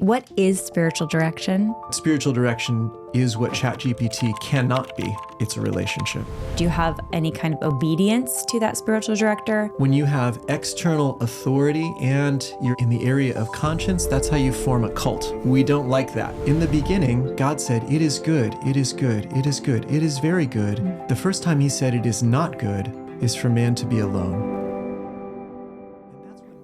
What is spiritual direction? Spiritual direction is what ChatGPT cannot be. It's a relationship. Do you have any kind of obedience to that spiritual director? When you have external authority and you're in the area of conscience, that's how you form a cult. We don't like that. In the beginning, God said, it is good, it is good, it is good, it is very good. The first time he said it is not good is for man to be alone.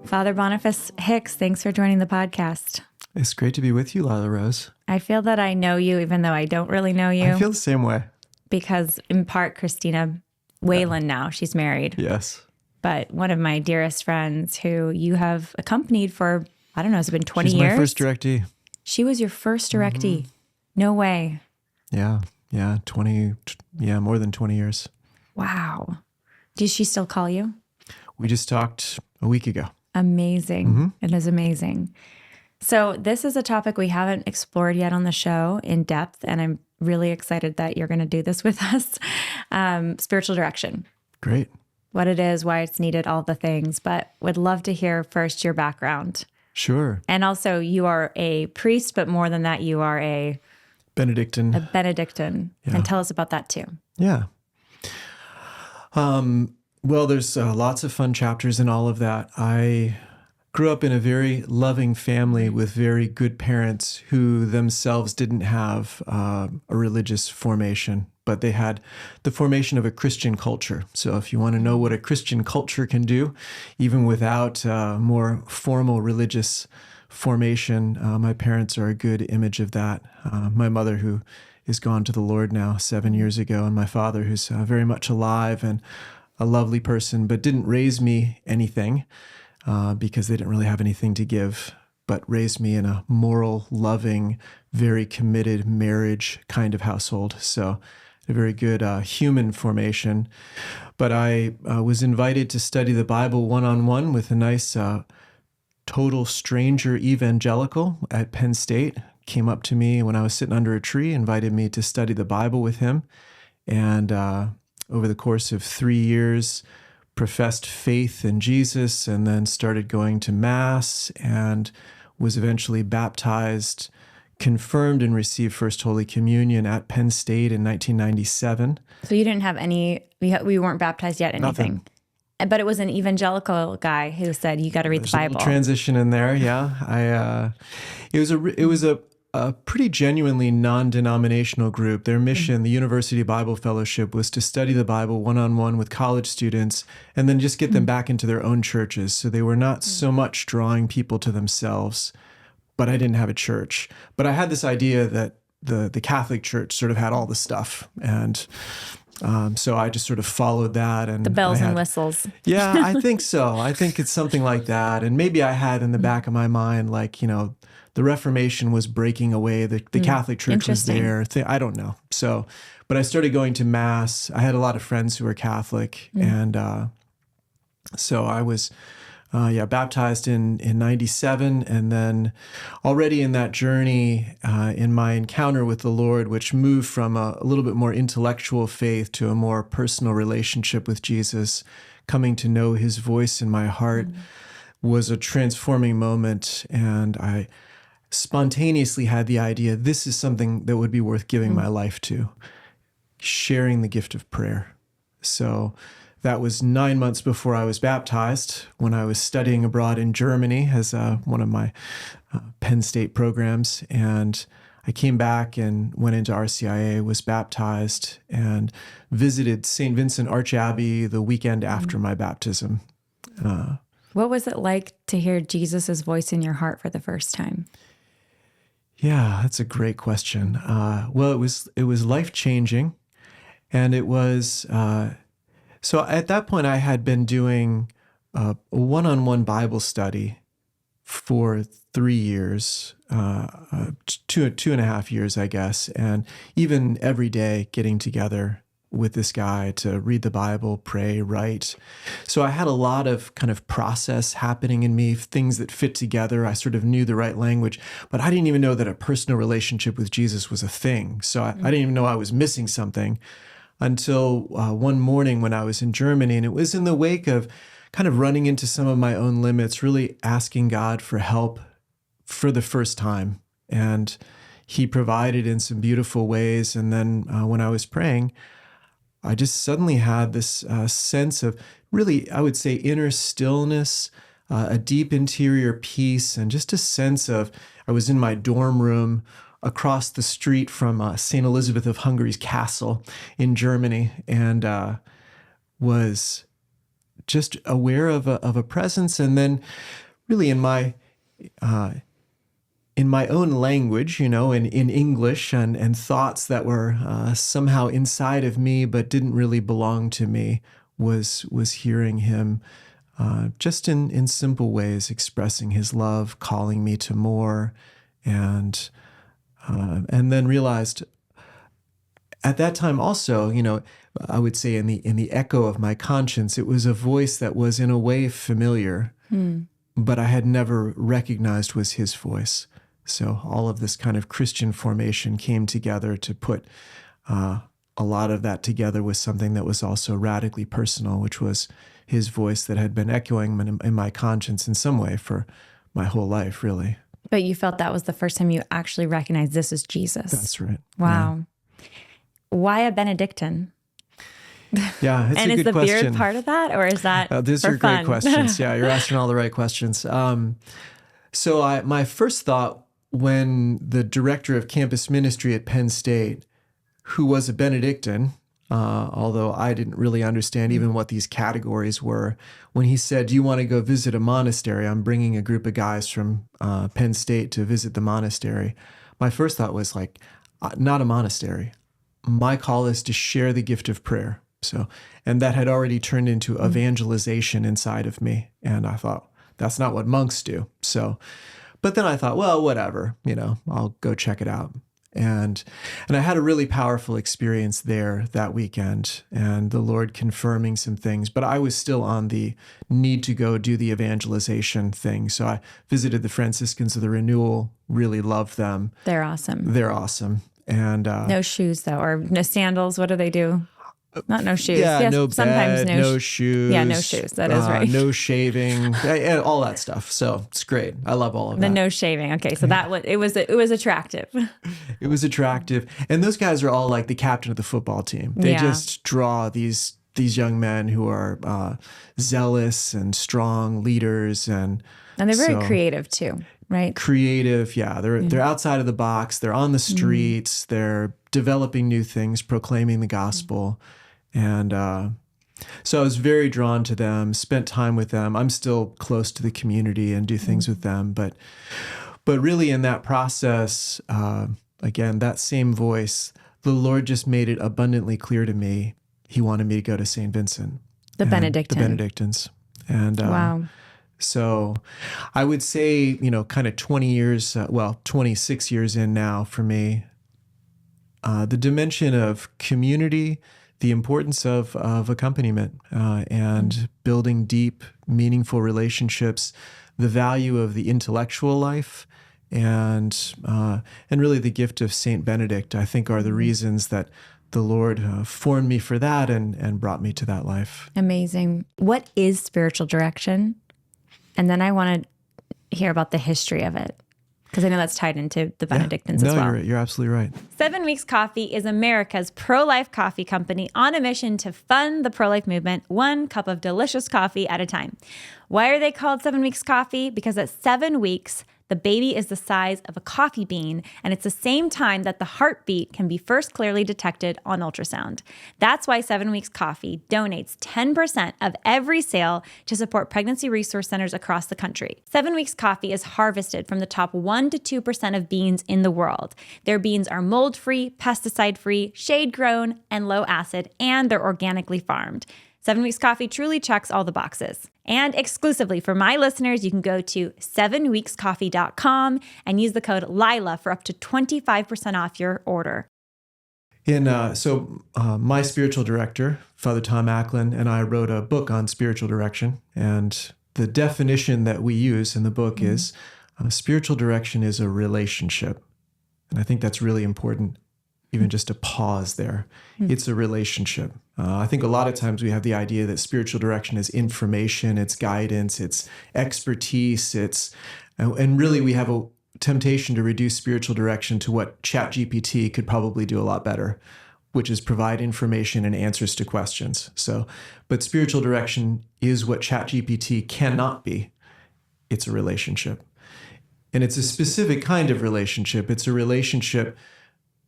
Father Boniface Hicks, thanks for joining the podcast. It's great to be with you, Lila Rose. I feel that I know you, even though I don't really know you. I feel the same way. Because in part, Christina Whalen now, she's married. Yes. But one of my dearest friends who you have accompanied for, I don't know, has it been 20 years? She's my first directee. She was your first directee. Mm-hmm. No way. Yeah, more than 20 years. Wow. Does she still call you? We just talked a week ago. Amazing. Mm-hmm. It is amazing. So this is a topic we haven't explored yet on the show in depth, and I'm really excited that you're going to do this with us. Spiritual direction. Great. What it is, why it's needed, all the things, but would love to hear first your background. Sure. And also you are a priest, but more than that, you are a Benedictine. A Benedictine. Yeah. And tell us about that too. Yeah. Well, there's lots of fun chapters in all of that. I grew up in a very loving family with very good parents who themselves didn't have a religious formation, but they had the formation of a Christian culture. So if you want to know what a Christian culture can do, even without more formal religious formation, my parents are a good image of that. My mother, who is gone to the Lord now 7 years ago, and my father, who's very much alive and a lovely person, but didn't raise me anything. Because they didn't really have anything to give, but raised me in a moral, loving, very committed marriage kind of household. So a very good human formation. But I was invited to study the Bible one-on-one with a nice total stranger evangelical at Penn State. Came up to me when I was sitting under a tree, invited me to study the Bible with him. And over the course of 3 years, professed faith in Jesus, and then started going to Mass, and was eventually baptized, confirmed, and received First Holy Communion at Penn State in 1997. So you didn't have any, we weren't baptized yet, anything? Nothing. But it was an evangelical guy who said, you got to read the Bible. A transition in there, yeah. It was a pretty genuinely non-denominational group. Their mission, the University Bible Fellowship, was to study the Bible one-on-one with college students and then just get them back into their own churches. So they were not so much drawing people to themselves, but I didn't have a church. But I had this idea that the Catholic Church sort of had all the stuff. And so I just sort of followed that. And the bells and whistles. Yeah, I think so. I think it's something like that. And maybe I had in the back of my mind, like, the Reformation was breaking away. The Catholic Church was there. I don't know. So, but I started going to Mass. I had a lot of friends who were Catholic. And so I was, baptized in 97. And then already in that journey, in my encounter with the Lord, which moved from a little bit more intellectual faith to a more personal relationship with Jesus, coming to know his voice in my heart was a transforming moment. And I spontaneously had the idea, this is something that would be worth giving my life to, sharing the gift of prayer. So that was 9 months before I was baptized, when I was studying abroad in Germany as one of my Penn State programs. And I came back and went into RCIA, was baptized, and visited St. Vincent Archabbey the weekend after my baptism. What was it like to hear Jesus' voice in your heart for the first time? Yeah, that's a great question. Well, it was life-changing, and it was, so at that point I had been doing a one-on-one Bible study for 3 years, two and a half years, I guess, and even every day getting together with this guy to read the Bible, pray, write. So I had a lot of kind of process happening in me, things that fit together. I sort of knew the right language, but I didn't even know that a personal relationship with Jesus was a thing. So I didn't even know I was missing something until one morning when I was in Germany, and it was in the wake of kind of running into some of my own limits, really asking God for help for the first time. And he provided in some beautiful ways. And then when I was praying, I just suddenly had this sense of really, I would say, inner stillness, a deep interior peace, and just a sense of, I was in my dorm room across the street from St. Elizabeth of Hungary's castle in Germany, and was just aware of a presence. And then really in my own language, in English, and thoughts that were somehow inside of me but didn't really belong to me, was hearing him just in simple ways, expressing his love, calling me to more, and then realized at that time also, I would say in the echo of my conscience, it was a voice that was in a way familiar, but I had never recognized was his voice. So all of this kind of Christian formation came together to put a lot of that together with something that was also radically personal, which was his voice that had been echoing in my conscience in some way for my whole life, really. But you felt that was the first time you actually recognized this is Jesus. That's right. Wow. Yeah. Why a Benedictine? Yeah, it's and a good question. And is the beard part of that, or is that these for are fun? Great questions. Yeah, you're asking all the right questions. So my first thought when the director of campus ministry at Penn State, who was a Benedictine, although I didn't really understand even what these categories were, when he said, "Do you want to go visit a monastery? I'm bringing a group of guys from Penn State to visit the monastery." My first thought was like, not a monastery. My call is to share the gift of prayer. And that had already turned into evangelization inside of me. And I thought, that's not what monks do. But then I thought, well, whatever, I'll go check it out. And I had a really powerful experience there that weekend, and the Lord confirming some things, but I was still on the need to go do the evangelization thing. So I visited the Franciscans of the Renewal, really loved them. They're awesome. And no shoes though, or no sandals. What do they do? Not no shoes. Yeah, yes, no sometimes bed, no shoes. Yeah, no shoes. That is right. No shaving, all that stuff. So it's great. I love all of that. The no shaving. Okay, so that it was attractive. It was attractive, and those guys are all like the captain of the football team. They just draw these young men who are zealous and strong leaders, and they're very creative too, right? Creative, yeah. They're outside of the box. They're on the streets. They're developing new things, proclaiming the gospel. And so I was very drawn to them, spent time with them. I'm still close to the community and do things with them. But really in that process, again, that same voice, the Lord just made it abundantly clear to me. He wanted me to go to St. Vincent. The Benedictines. And wow. So I would say, kind of 26 years in now for me, the dimension of community, the importance of accompaniment, and building deep, meaningful relationships, the value of the intellectual life, and really the gift of Saint Benedict, I think, are the reasons that the Lord formed me for that and brought me to that life. Amazing. What is spiritual direction? And then I want to hear about the history of it, because I know that's tied into the Benedictines as well. No, you're absolutely right. 7 Weeks Coffee is America's pro-life coffee company on a mission to fund the pro-life movement, one cup of delicious coffee at a time. Why are they called 7 Weeks Coffee? Because at 7 weeks, the baby is the size of a coffee bean, and it's the same time that the heartbeat can be first clearly detected on ultrasound. That's why 7 Weeks Coffee donates 10% of every sale to support pregnancy resource centers across the country. 7 Weeks Coffee is harvested from the top 1% to 2% of beans in the world. Their beans are mold-free, pesticide-free, shade-grown, and low-acid, and they're organically farmed. 7 Weeks Coffee truly checks all the boxes. And exclusively for my listeners, you can go to 7weekscoffee.com and use the code Lila for up to 25% off your order. My spiritual director, Father Tom Acklin, and I wrote a book on spiritual direction. And the definition that we use in the book is spiritual direction is a relationship. And I think that's really important, even just to pause there. It's a relationship. I think a lot of times we have the idea that spiritual direction is information, it's guidance, it's expertise, and really we have temptation to reduce spiritual direction to what ChatGPT could probably do a lot better, which is provide information and answers to questions. But spiritual direction is what ChatGPT cannot be. It's a relationship. And it's a specific kind of relationship. It's a relationship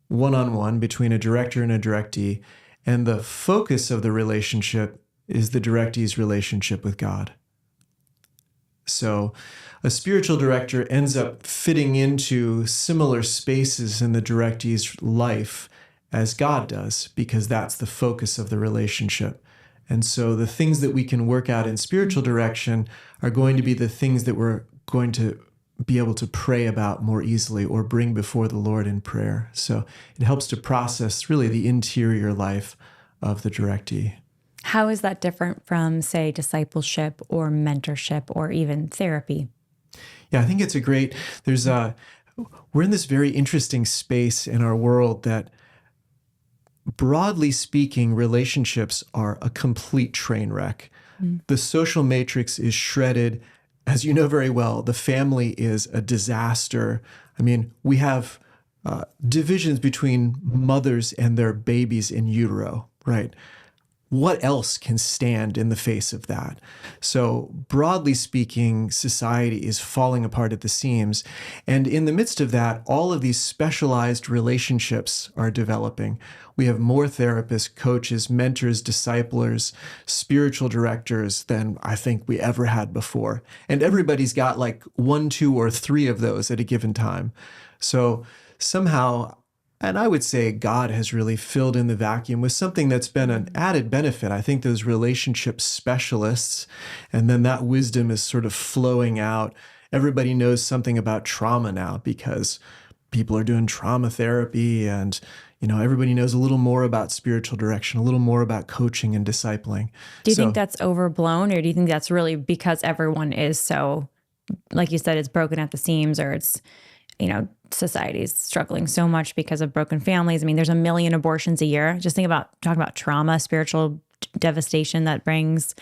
one-on-one between a director and a directee. And the focus of the relationship is the directee's relationship with God. So a spiritual director ends up fitting into similar spaces in the directee's life as God does, because that's the focus of the relationship. And so the things that we can work out in spiritual direction are going to be the things that we're going to be able to pray about more easily or bring before the Lord in prayer. So it helps to process really the interior life of the directee. How is that different from, say, discipleship or mentorship or even therapy? Yeah, I think it's we're in this very interesting space in our world that, broadly speaking, relationships are a complete train wreck. The social matrix is shredded. As you know very well, the family is a disaster. I mean, we have divisions between mothers and their babies in utero, right? What else can stand in the face of that? So broadly speaking, society is falling apart at the seams. And in the midst of that, all of these specialized relationships are developing. We have more therapists, coaches, mentors, disciplers, spiritual directors than I think we ever had before. And everybody's got like 1, 2, or 3 of those at a given time. So somehow, and I would say God has really filled in the vacuum with something that's been an added benefit. I think those relationship specialists, and then that wisdom is sort of flowing out. Everybody knows something about trauma now because people are doing trauma therapy, and everybody knows a little more about spiritual direction, a little more about coaching and discipling. Do you think that's overblown, or do you think that's really because everyone is so, like you said, it's broken at the seams, or it's, society is struggling so much because of broken families? I mean, there's 1 million abortions a year. Just talking about trauma, spiritual devastation that brings.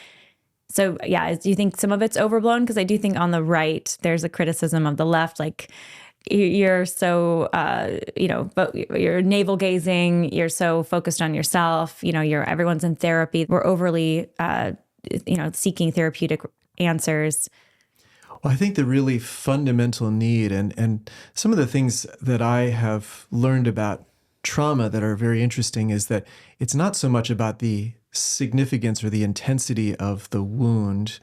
So yeah, do you think some of it's overblown? Because I do think on the right, there's a criticism of the left, like you're so, but you're navel gazing. You're so focused on yourself. Everyone's in therapy. We're overly, seeking therapeutic answers. Well, I think the really fundamental need, and some of the things that I have learned about trauma that are very interesting, is that it's not so much about the significance or the intensity of the wound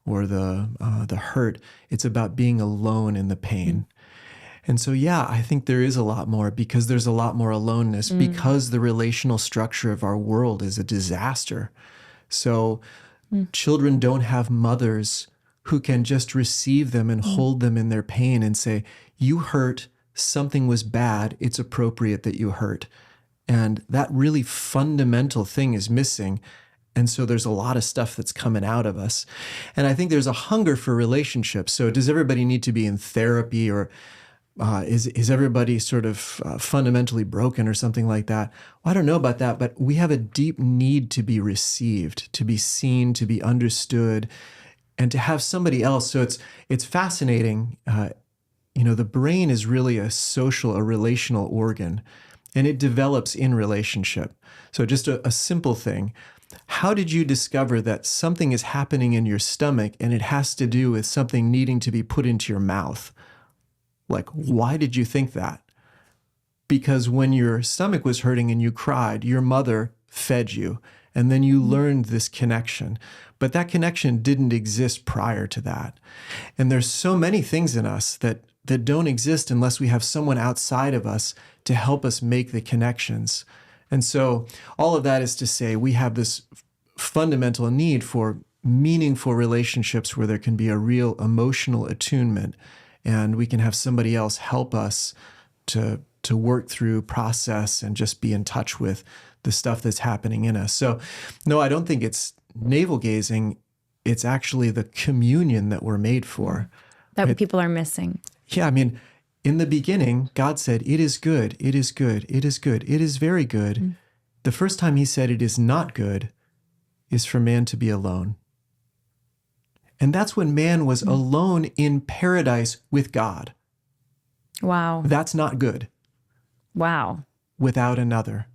or the hurt. It's about being alone in the pain. And so, yeah, I think there is a lot more, because there's a lot more aloneness, because the relational structure of our world is a disaster. So children don't have mothers who can just receive them and hold them in their pain and say, you hurt, something was bad, it's appropriate that you hurt. And that really fundamental thing is missing. And so there's a lot of stuff that's coming out of us. And I think there's a hunger for relationships. So does everybody need to be in therapy, or is everybody sort of fundamentally broken or something like that? Well, I don't know about that, but we have a deep need to be received, to be seen, to be understood, and to have somebody else. So it's fascinating. The brain is really a relational organ, and it develops in relationship. So just a simple thing. How did you discover that something is happening in your stomach and it has to do with something needing to be put into your mouth? Like, why did you think that? Because when your stomach was hurting and you cried, your mother fed you, and then you learned this connection. But that connection didn't exist prior to that. And there's so many things in us that don't exist unless we have someone outside of us to help us make the connections. And so all of that is to say, we have this fundamental need for meaningful relationships where there can be a real emotional attunement, and we can have somebody else help us to work through, process, and just be in touch with the stuff that's happening in us. So no, I don't think it's navel gazing. It's actually the communion that we're made for. That people are missing. Yeah, I mean, in the beginning, God said, it is good, it is good, it is good, it is very good. The first time he said it is not good is for man to be alone. And that's when man was alone in paradise with God. Wow. That's not good. Wow. Without another.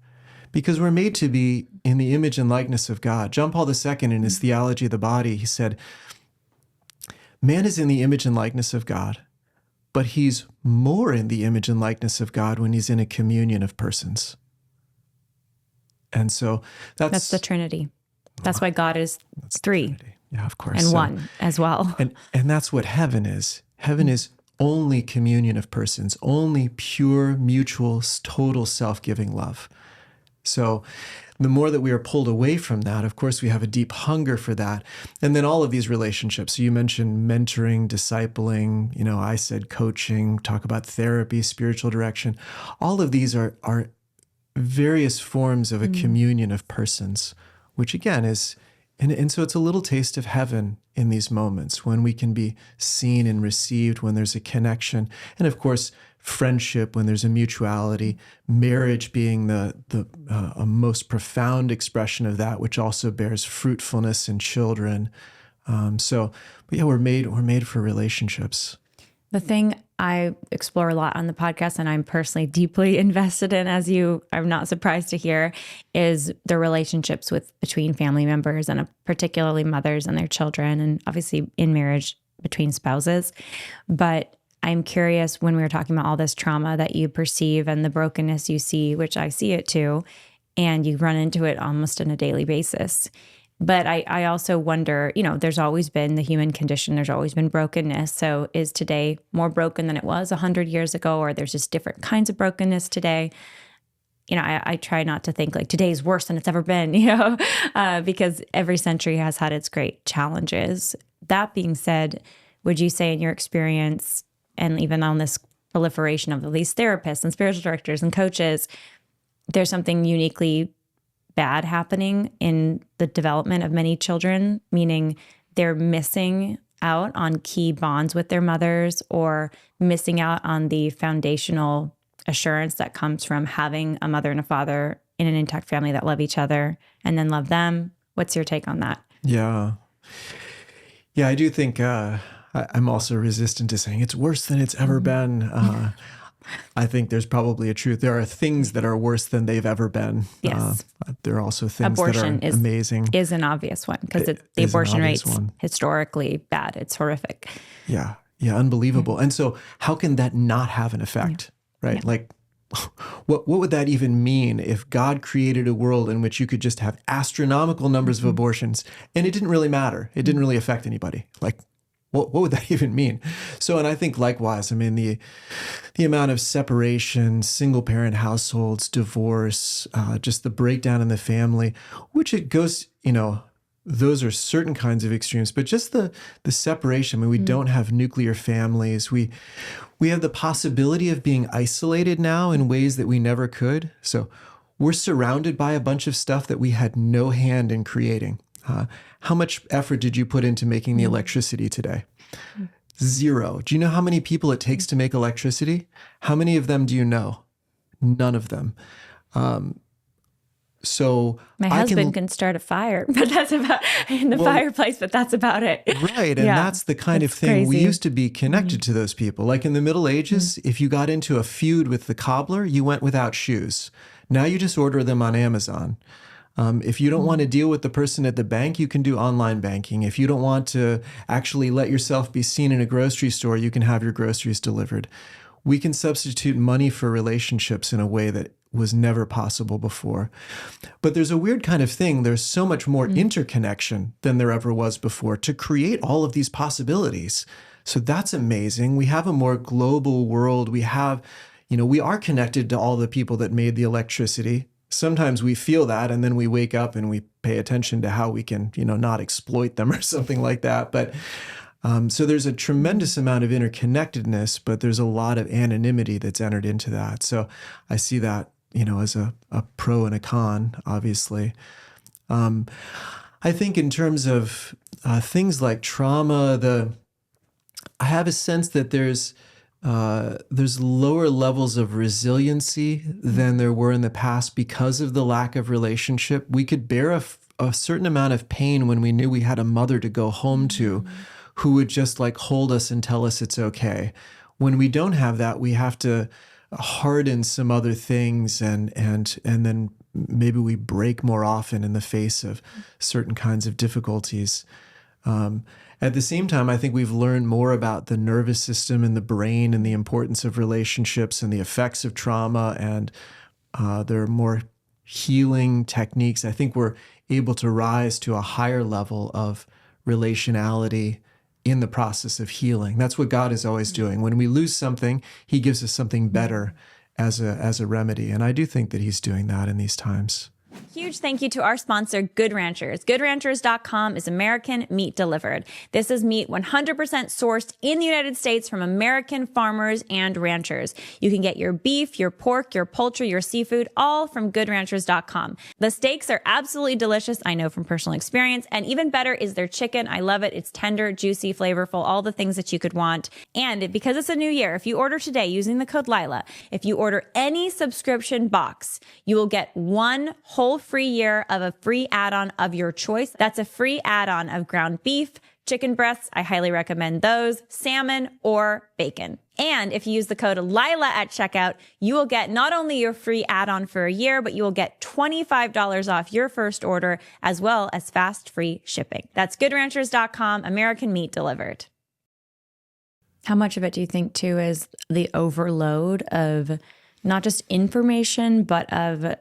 Because we're made to be in the image and likeness of God. John Paul II, in his Theology of the Body, he said, man is in the image and likeness of God, but he's more in the image and likeness of God when he's in a communion of persons. And so that's the Trinity. That's why God is three. Yeah, of course. And one as well. And that's what heaven is. Heaven is only communion of persons, only pure, mutual, total self-giving love. So the more that we are pulled away from that, of course, we have a deep hunger for that. And then all of these relationships. So you mentioned mentoring, discipling, I said coaching, talk about therapy, spiritual direction. All of these are various forms of a communion of persons, which again is, and so it's a little taste of heaven in these moments when we can be seen and received, when there's a connection. And of course, friendship, when there's a mutuality, marriage being a most profound expression of that, which also bears fruitfulness in children. But yeah, we're made for relationships. The thing I explore a lot on the podcast, and I'm personally deeply invested in, as I'm not surprised to hear, is the relationships between family members, and particularly mothers and their children, and obviously in marriage between spouses. But I'm curious, when we were talking about all this trauma that you perceive and the brokenness you see, which I see it too, and you run into it almost on a daily basis. But I also wonder, there's always been the human condition. There's always been brokenness. So is today more broken than it was 100 years ago, or there's just different kinds of brokenness today? I try not to think like today's worse than it's ever been, because every century has had its great challenges. That being said, would you say in your experience, and even on this proliferation of these therapists and spiritual directors and coaches, there's something uniquely bad happening in the development of many children, meaning they're missing out on key bonds with their mothers, or missing out on the foundational assurance that comes from having a mother and a father in an intact family that love each other and then love them? What's your take on that? Yeah. Yeah, I do think I'm also resistant to saying it's worse than it's ever been. I think there's probably a truth. There are things that are worse than they've ever been. Yes. There are also things abortion that are amazing. Is an obvious one, because the abortion rate's historically bad. It's horrific. Yeah. Yeah. Unbelievable. And so how can that not have an effect, right? Yeah. Like, what would that even mean if God created a world in which you could just have astronomical numbers of abortions and it didn't really matter? It didn't really affect anybody. Like, what would that even mean? So, and I think likewise, the amount of separation, single parent households, divorce, just the breakdown in the family, which it goes, those are certain kinds of extremes, but just the separation. We don't have nuclear families. We have the possibility of being isolated now in ways that we never could. So we're surrounded by a bunch of stuff that we had no hand in creating. How much effort did you put into making the electricity today? 0. Do you know how many people it takes to make electricity? How many of them do you know? None of them. So my husband can start a fire, but that's about in the fireplace, but that's about it. Right. And that's the kind of thing crazy. We used to be connected to those people. Like in the Middle Ages, if you got into a feud with the cobbler, you went without shoes. Now you just order them on Amazon. If you don't want to deal with the person at the bank, you can do online banking. If you don't want to actually let yourself be seen in a grocery store, you can have your groceries delivered. We can substitute money for relationships in a way that was never possible before. But there's a weird kind of thing. There's so much more interconnection than there ever was before to create all of these possibilities. So that's amazing. We have a more global world. We have, we are connected to all the people that made the electricity. Sometimes we feel that, and then we wake up and we pay attention to how we can, not exploit them or something like that. But so there's a tremendous amount of interconnectedness, but there's a lot of anonymity that's entered into that. So I see that, as a pro and a con, obviously. I think in terms of things like trauma, I have a sense that there's lower levels of resiliency than there were in the past because of the lack of relationship. We could bear a certain amount of pain when we knew we had a mother to go home to who would just like hold us and tell us it's okay. when we don't have that, we have to harden some other things, and then maybe we break more often in the face of certain kinds of difficulties. At the same time, I think we've learned more about the nervous system and the brain and the importance of relationships and the effects of trauma, and there are more healing techniques. I think we're able to rise to a higher level of relationality in the process of healing. That's what God is always doing. When we lose something, he gives us something better as a remedy. And I do think that he's doing that in these times. Huge thank you to our sponsor, Good Ranchers. GoodRanchers.com is American meat delivered. This is meat 100% sourced in the United States from American farmers and ranchers. You can get your beef, your pork, your poultry, your seafood, all from GoodRanchers.com. The steaks are absolutely delicious, I know from personal experience, and even better is their chicken. I love it. It's tender, juicy, flavorful, all the things that you could want. And because it's a new year, if you order today using the code Lila, if you order any subscription box, you will get one whole free year of a free add-on of your choice. That's a free add-on of ground beef, chicken breasts, I highly recommend those, salmon, or bacon. And if you use the code Lila at checkout, you will get not only your free add-on for a year, but you will get $25 off your first order, as well as fast free shipping. That's GoodRanchers.com, American meat delivered. How much of it do you think, too, is the overload of not just information, but of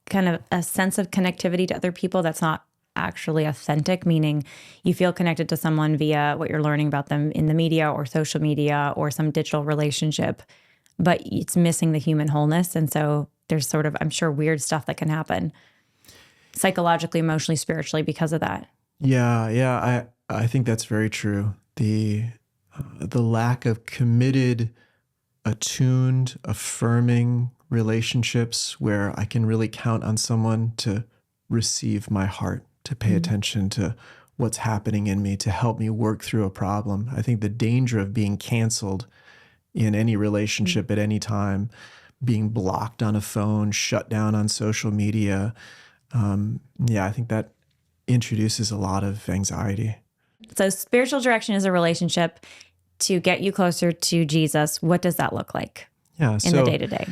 kind of a sense of connectivity to other people that's not actually authentic, meaning you feel connected to someone via what you're learning about them in the media or social media or some digital relationship, but it's missing the human wholeness. And so there's sort of, I'm sure, weird stuff that can happen psychologically, emotionally, spiritually because of that. Yeah. I think that's very true. The lack of committed, attuned, affirming relationships where I can really count on someone to receive my heart, to pay attention to what's happening in me, to help me work through a problem. I think the danger of being canceled in any relationship at any time, being blocked on a phone, shut down on social media, I think that introduces a lot of anxiety. So spiritual direction is a relationship to get you closer to Jesus. What does that look like in the day-to-day?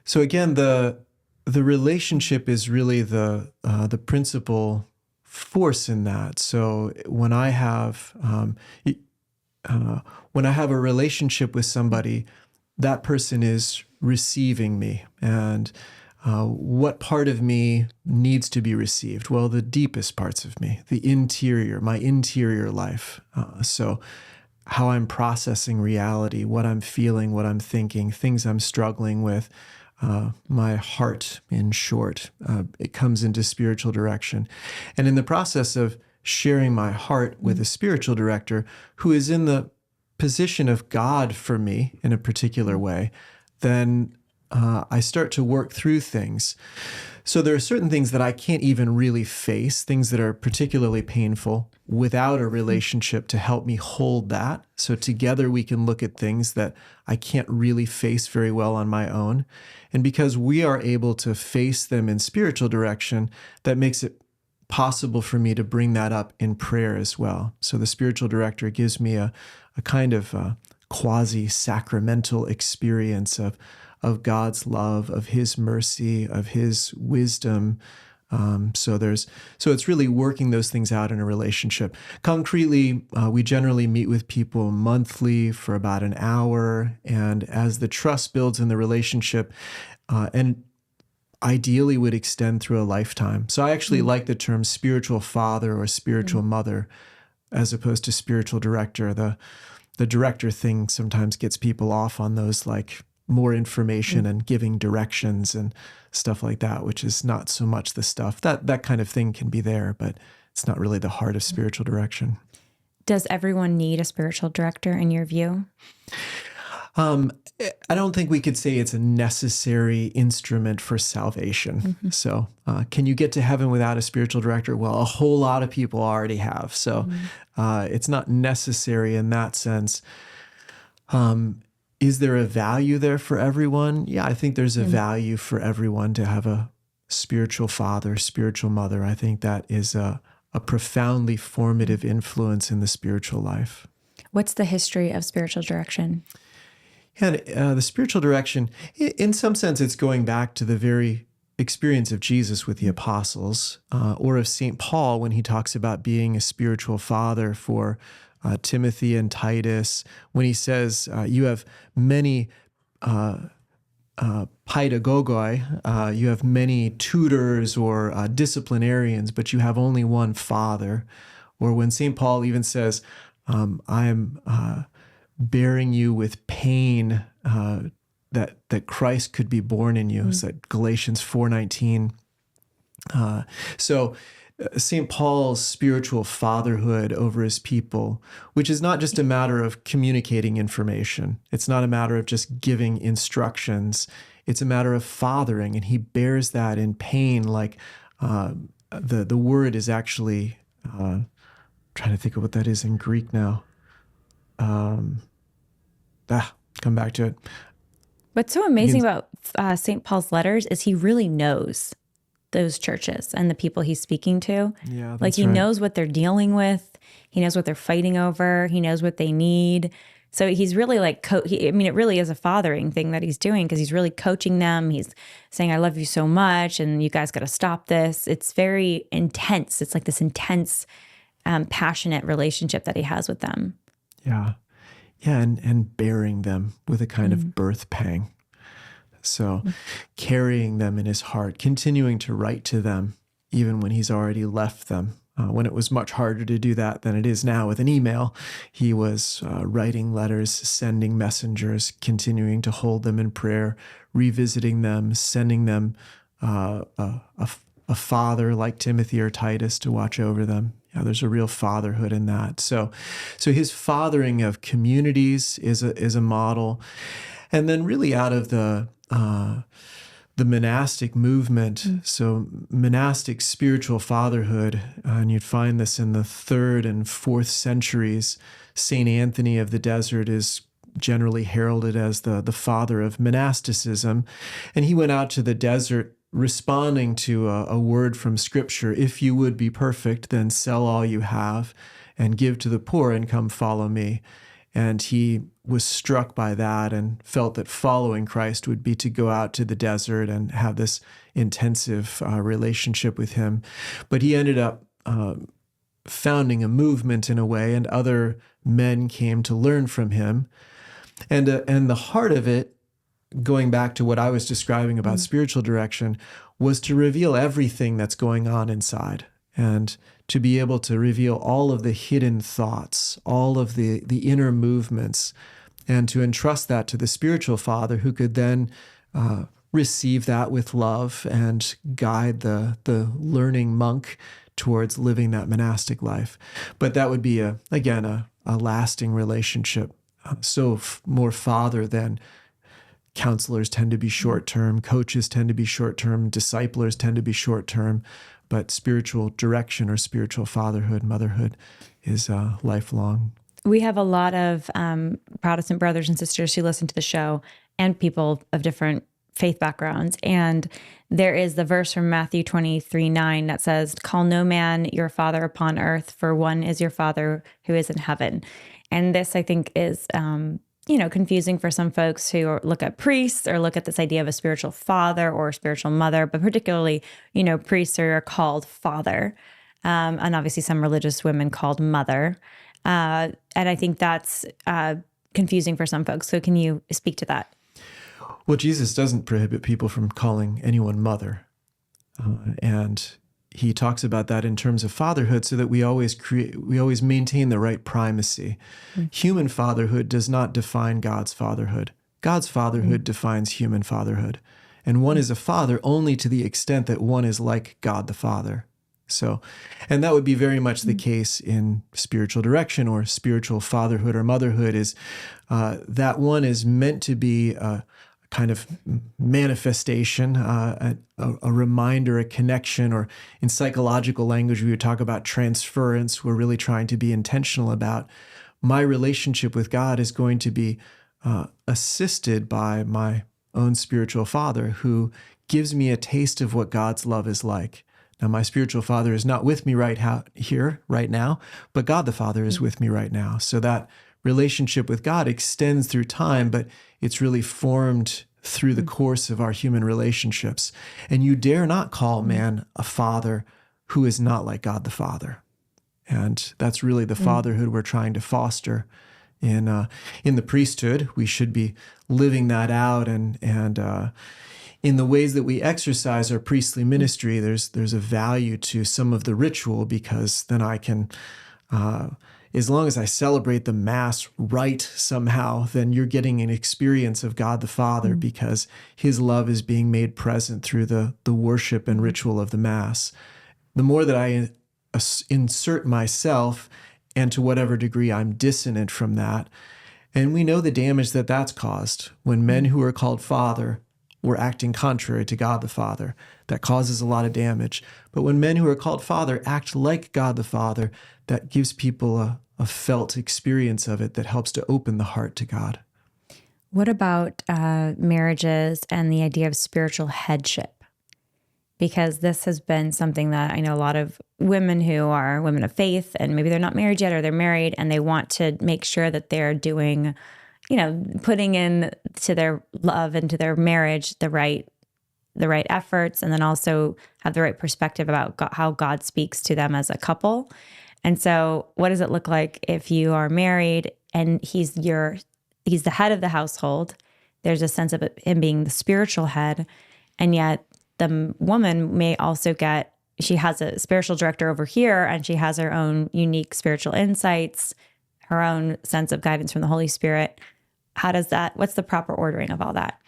So again, the relationship is really the principal force in that. So when I have a relationship with somebody, that person is receiving me. And what part of me needs to be received? Well, the deepest parts of me, the interior, my interior life. So how I'm processing reality, what I'm feeling, what I'm thinking, things I'm struggling with. My heart, in short, it comes into spiritual direction. And in the process of sharing my heart with a spiritual director who is in the position of God for me in a particular way, then I start to work through things. So there are certain things that I can't even really face, things that are particularly painful, without a relationship to help me hold that. So together we can look at things that I can't really face very well on my own. And because we are able to face them in spiritual direction, that makes it possible for me to bring that up in prayer as well. So the spiritual director gives me a kind of quasi-sacramental experience of God's love, of his mercy, of his wisdom. So it's really working those things out in a relationship. Concretely, we generally meet with people monthly for about an hour. And as the trust builds in the relationship, and ideally would extend through a lifetime. So I actually like the term spiritual father or spiritual mother as opposed to spiritual director. The director thing sometimes gets people off on those like more information and giving directions and stuff like that, which is not so much the stuff. That kind of thing can be there, but it's not really the heart of spiritual direction. Does everyone need a spiritual director in your view? I don't think we could say it's a necessary instrument for salvation. So can you get to heaven without a spiritual director? Well, a whole lot of people already have. So it's not necessary in that sense. Is there a value there for everyone? Yeah, I think there's a value for everyone to have a spiritual father, spiritual mother. I think that is a profoundly formative influence in the spiritual life. What's the history of spiritual direction? And the spiritual direction, in some sense, it's going back to the very experience of Jesus with the apostles, or of St. Paul when he talks about being a spiritual father for Timothy and Titus, when he says, you have many pedagogoi, you have many tutors or disciplinarians, but you have only one father. Or when St. Paul even says, I'm bearing you with pain that Christ could be born in you. It's like Galatians 4:19. So St. Paul's spiritual fatherhood over his people, which is not just a matter of communicating information. It's not a matter of just giving instructions. It's a matter of fathering, and he bears that in pain. Like the word is actually, trying to think of what that is in Greek now. Come back to it. What's so amazing about St. Paul's letters is he really knows those churches and the people he's speaking to. Yeah, that's like he right. knows what they're dealing with. He knows what they're fighting over. He knows what they need. So he's really like, it really is a fathering thing that he's doing, because he's really coaching them. He's saying, I love you so much, and you guys got to stop this. It's very intense. It's like this intense, passionate relationship that he has with them. Yeah. Yeah, and bearing them with a kind of birth pang. So carrying them in his heart, continuing to write to them, even when he's already left them. When it was much harder to do that than it is now with an email, he was writing letters, sending messengers, continuing to hold them in prayer, revisiting them, sending them a father like Timothy or Titus to watch over them. Yeah, there's a real fatherhood in that. So his fathering of communities is a model, and then really out of the monastic movement. So monastic spiritual fatherhood, and you'd find this in the 3rd and 4th centuries. Saint Anthony of the Desert is generally heralded as the father of monasticism, and he went out to the desert responding to a word from Scripture. If you would be perfect, then sell all you have and give to the poor and come follow me. And he was struck by that and felt that following Christ would be to go out to the desert and have this intensive relationship with him. But he ended up founding a movement in a way, and other men came to learn from him. And the heart of it, going back to what I was describing about spiritual direction, was to reveal everything that's going on inside, and to be able to reveal all of the hidden thoughts, all of the inner movements, and to entrust that to the spiritual father, who could then receive that with love and guide the learning monk towards living that monastic life. But that would be, a lasting relationship. More father than counselors tend to be short-term, coaches tend to be short-term, disciplers tend to be short-term, but spiritual direction or spiritual fatherhood, motherhood is lifelong. We have a lot of Protestant brothers and sisters who listen to the show, and people of different faith backgrounds. And there is the verse from Matthew 23:9 that says, call no man your father upon earth, for one is your Father who is in heaven. And this, I think, is confusing for some folks who look at priests or look at this idea of a spiritual father or spiritual mother, but particularly, priests are called father, and obviously some religious women called mother. And I think that's confusing for some folks. So can you speak to that? Well, Jesus doesn't prohibit people from calling anyone mother. And he talks about that in terms of fatherhood, so that we always maintain the right primacy. Human fatherhood does not define God's fatherhood. God's fatherhood defines human fatherhood. And one is a father only to the extent that one is like God the Father. So, and that would be very much the case in spiritual direction or spiritual fatherhood or motherhood, is that one is meant to be a kind of manifestation, a reminder, a connection, or in psychological language, we would talk about transference. We're really trying to be intentional about my relationship with God is going to be assisted by my own spiritual father, who gives me a taste of what God's love is like. Now, my spiritual father is not with me right now, but God the Father is with me right now. So that relationship with God extends through time, but it's really formed through the course of our human relationships. And you dare not call man a father who is not like God the Father. And that's really the fatherhood we're trying to foster in the priesthood. We should be living that out, and in the ways that we exercise our priestly ministry, there's a value to some of the ritual, because then I can, as long as I celebrate the Mass right somehow, then you're getting an experience of God the Father, because his love is being made present through the worship and ritual of the Mass. The more that I insert myself, and to whatever degree I'm dissonant from that, and we know the damage that that's caused when men who are called Father were acting contrary to God the Father. That causes a lot of damage. But when men who are called Father act like God the Father, that gives people a felt experience of it that helps to open the heart to God. What about marriages and the idea of spiritual headship? Because this has been something that I know a lot of women who are women of faith, and maybe they're not married yet, or they're married, and they want to make sure that they're doing, putting in to their love and to their marriage the right efforts, and then also have the right perspective about how God speaks to them as a couple. And so what does it look like if you are married and he's the head of the household? There's a sense of him being the spiritual head, and yet the woman may also she has a spiritual director over here, and she has her own unique spiritual insights, her own sense of guidance from the Holy Spirit. What's the proper ordering of all that?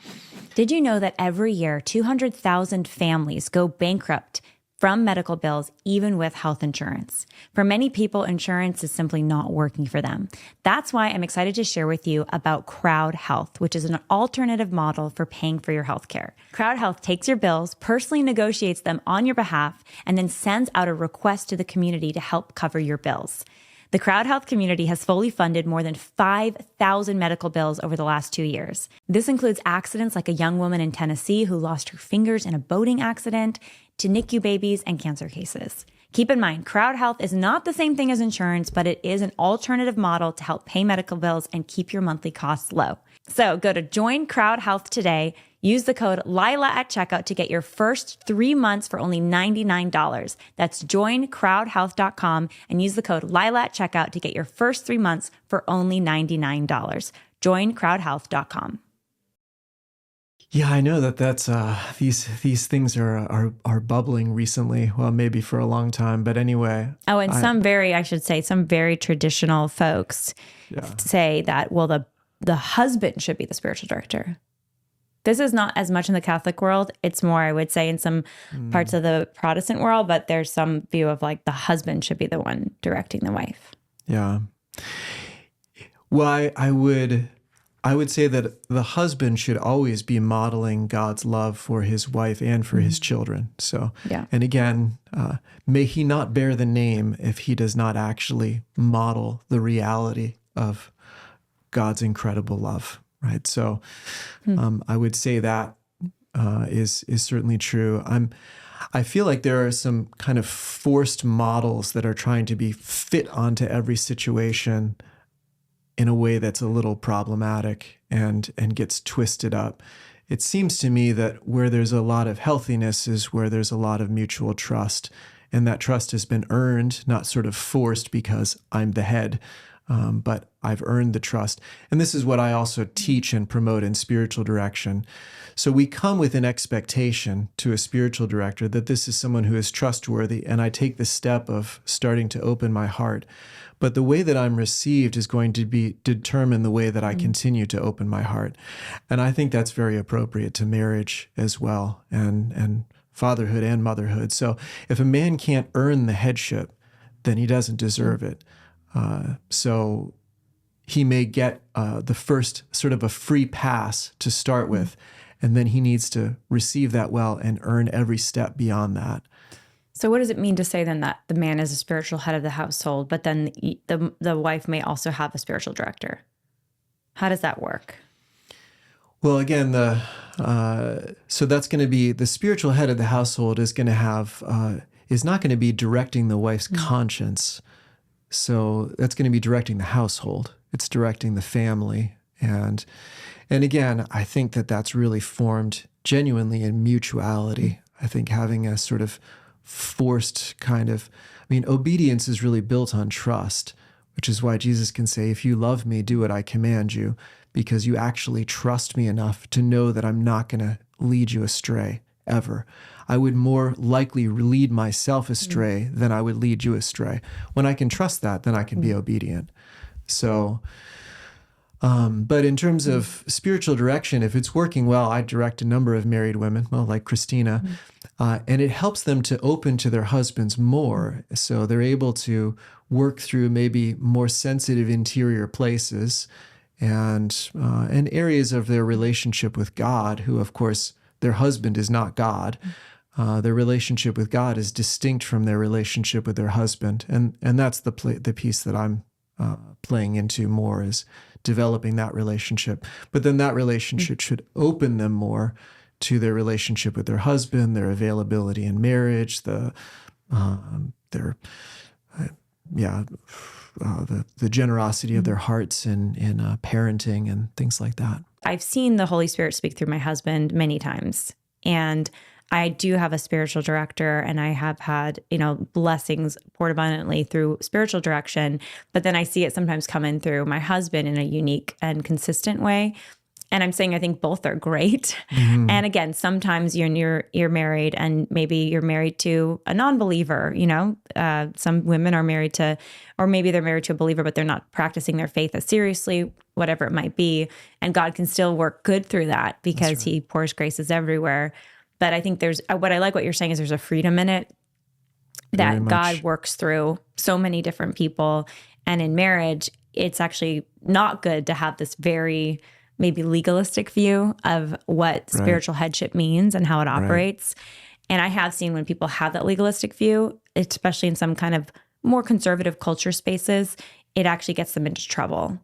Did you know that every year 200,000 families go bankrupt from medical bills, even with health insurance? For many people, insurance is simply not working for them. That's why I'm excited to share with you about Crowd Health, which is an alternative model for paying for your healthcare. Crowd Health takes your bills, personally negotiates them on your behalf, and then sends out a request to the community to help cover your bills. The Crowd Health community has fully funded more than 5,000 medical bills over the last 2 years. This includes accidents like a young woman in Tennessee who lost her fingers in a boating accident, to NICU babies and cancer cases. Keep in mind, Crowd Health is not the same thing as insurance, but it is an alternative model to help pay medical bills and keep your monthly costs low. So go to Join Crowd Health today. Use the code Lila at checkout to get your first 3 months for only $99. That's joincrowdhealth.com and use the code Lila at checkout to get your first 3 months for only $99. Joincrowdhealth.com. Yeah, I know that's these things are bubbling recently. Well, maybe for a long time, but anyway. Oh, and some very traditional folks say that, well, the husband should be the spiritual director. This is not as much in the Catholic world. It's more, I would say, in some parts of the Protestant world, but there's some view of like the husband should be the one directing the wife. Yeah. Well, I would say that the husband should always be modeling God's love for his wife and for his children. So, and again, may he not bear the name if he does not actually model the reality of God's incredible love, right? So I would say that is certainly true. I feel like there are some kind of forced models that are trying to be fit onto every situation in a way that's a little problematic and gets twisted up. It seems to me that where there's a lot of healthiness is where there's a lot of mutual trust, and that trust has been earned, not sort of forced because I'm the head, but I've earned the trust. And this is what I also teach and promote in spiritual direction. So we come with an expectation to a spiritual director that this is someone who is trustworthy, and I take the step of starting to open my heart. But the way that I'm received is going to determine the way that I continue to open my heart. And I think that's very appropriate to marriage as well, and fatherhood and motherhood. So if a man can't earn the headship, then he doesn't deserve it. So he may get the first sort of a free pass to start with, and then he needs to receive that well and earn every step beyond that. So what does it mean to say then that the man is a spiritual head of the household, but then the wife may also have a spiritual director? How does that work? Well, again, so that's going to be the spiritual head of the household is going to have is not going to be directing the wife's conscience. So that's going to be directing the household. it's directing the family. And again, I think that that's really formed genuinely in mutuality. I think having a sort of forced kind of, obedience is really built on trust, which is why Jesus can say, if you love me, do what I command you, because you actually trust me enough to know that I'm not going to lead you astray ever. I would more likely lead myself astray than I would lead you astray. When I can trust that, then I can be obedient. So, but in terms of spiritual direction, if it's working well, I direct a number of married women, well, like Christina, and it helps them to open to their husbands more. So they're able to work through maybe more sensitive interior places and areas of their relationship with God, who, of course, their husband is not God. Their relationship with God is distinct from their relationship with their husband. And that's the piece that I'm playing into more, is developing that relationship. But then that relationship should open them more to their relationship with their husband, their availability in marriage, the generosity of their hearts in parenting and things like that. I've seen the Holy Spirit speak through my husband many times, and I do have a spiritual director, and I have had, blessings poured abundantly through spiritual direction, but then I see it sometimes come in through my husband in a unique and consistent way. And I'm saying I think both are great. Mm-hmm. And again, sometimes you're married, and maybe you're married to a non-believer. Some women are married to, or maybe they're married to a believer, but they're not practicing their faith as seriously, whatever it might be. And God can still work good through that because He pours graces everywhere. But I think what I like what you're saying is there's a freedom in it that God works through so many different people. And in marriage, it's actually not good to have this very maybe legalistic view of what spiritual headship means and how it operates. And I have seen when people have that legalistic view, especially in some kind of more conservative culture spaces, it actually gets them into trouble,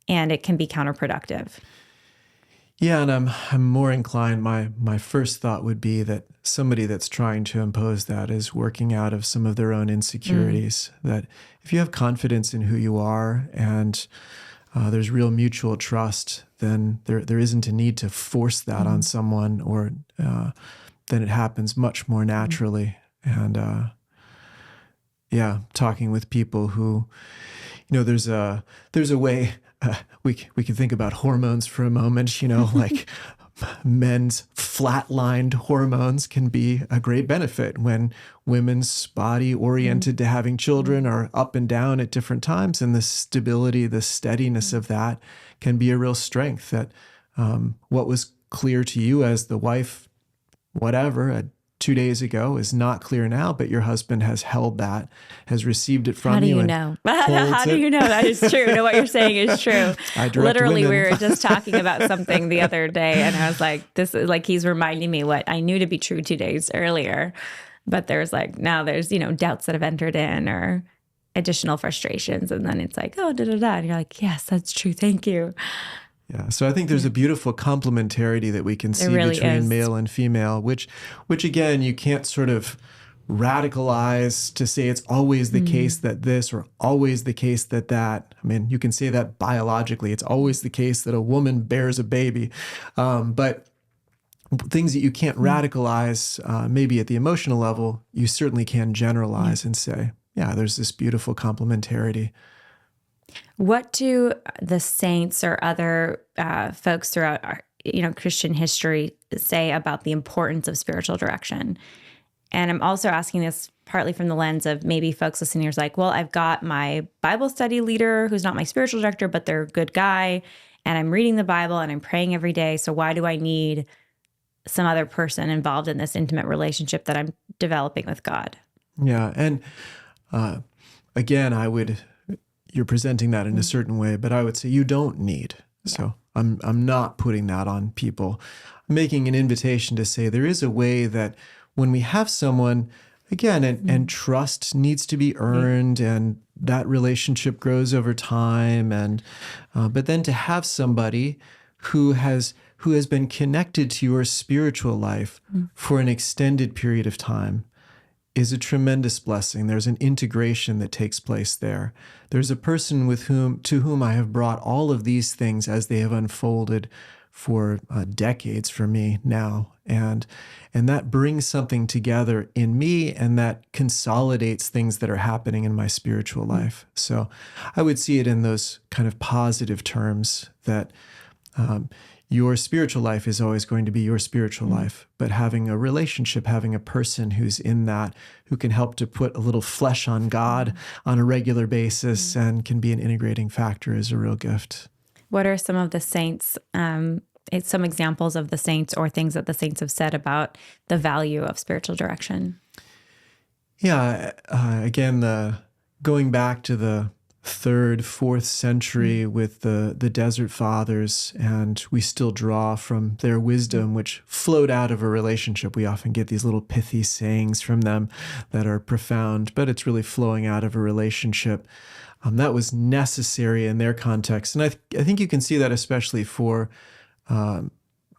and it can be counterproductive. Yeah, and I'm more inclined, my first thought would be that somebody that's trying to impose that is working out of some of their own insecurities. That if you have confidence in who you are and there's real mutual trust, then there isn't a need to force that on someone, or then it happens much more naturally. And talking with people who, there's a way. We can think about hormones for a moment, like men's flatlined hormones can be a great benefit when women's body oriented to having children are up and down at different times. And the stability, the steadiness of that can be a real strength, that what was clear to you as the wife, 2 days ago is not clear now, but your husband has held that, has received it from you. How do you know? How do you know that is true? No, what you're saying is true. Literally, we were just talking about something the other day, and I was like, this is like, he's reminding me what I knew to be true 2 days earlier. But there's now there's, doubts that have entered in, or additional frustrations. And then it's like, oh, da-da-da. And you're like, yes, that's true. Thank you. Yeah, so I think there's a beautiful complementarity that we can see between male and female, which again, you can't sort of radicalize to say it's always the case that this, or always the case that that. I mean, you can say that biologically. It's always the case that a woman bears a baby. But things that you can't radicalize, maybe at the emotional level, you certainly can generalize and say, yeah, there's this beautiful complementarity. What do the saints or other folks throughout our, Christian history say about the importance of spiritual direction? And I'm also asking this partly from the lens of maybe folks listening who's like, well, I've got my Bible study leader who's not my spiritual director, but they're a good guy, and I'm reading the Bible and I'm praying every day. So why do I need some other person involved in this intimate relationship that I'm developing with God? Yeah. And again, you're presenting that in a certain way, but I would say you don't need. So I'm not putting that on people. I'm making an invitation to say there is a way that when we have someone, again, and trust needs to be earned, and that relationship grows over time. And but then to have somebody who has been connected to your spiritual life for an extended period of time is a tremendous blessing. There's an integration that takes place there. There's a person to whom I have brought all of these things as they have unfolded for decades for me now. And that brings something together in me, and that consolidates things that are happening in my spiritual life. So I would see it in those kind of positive terms that your spiritual life is always going to be your spiritual life, but having a relationship, having a person who's in that, who can help to put a little flesh on God on a regular basis and can be an integrating factor is a real gift. What are some of the saints, some examples of the saints or things that the saints have said about the value of spiritual direction? Yeah, again, going back to the 3rd, 4th century with the Desert Fathers, and we still draw from their wisdom, which flowed out of a relationship. We often get these little pithy sayings from them that are profound, but it's really flowing out of a relationship. That was necessary in their context. And I think you can see that especially for, I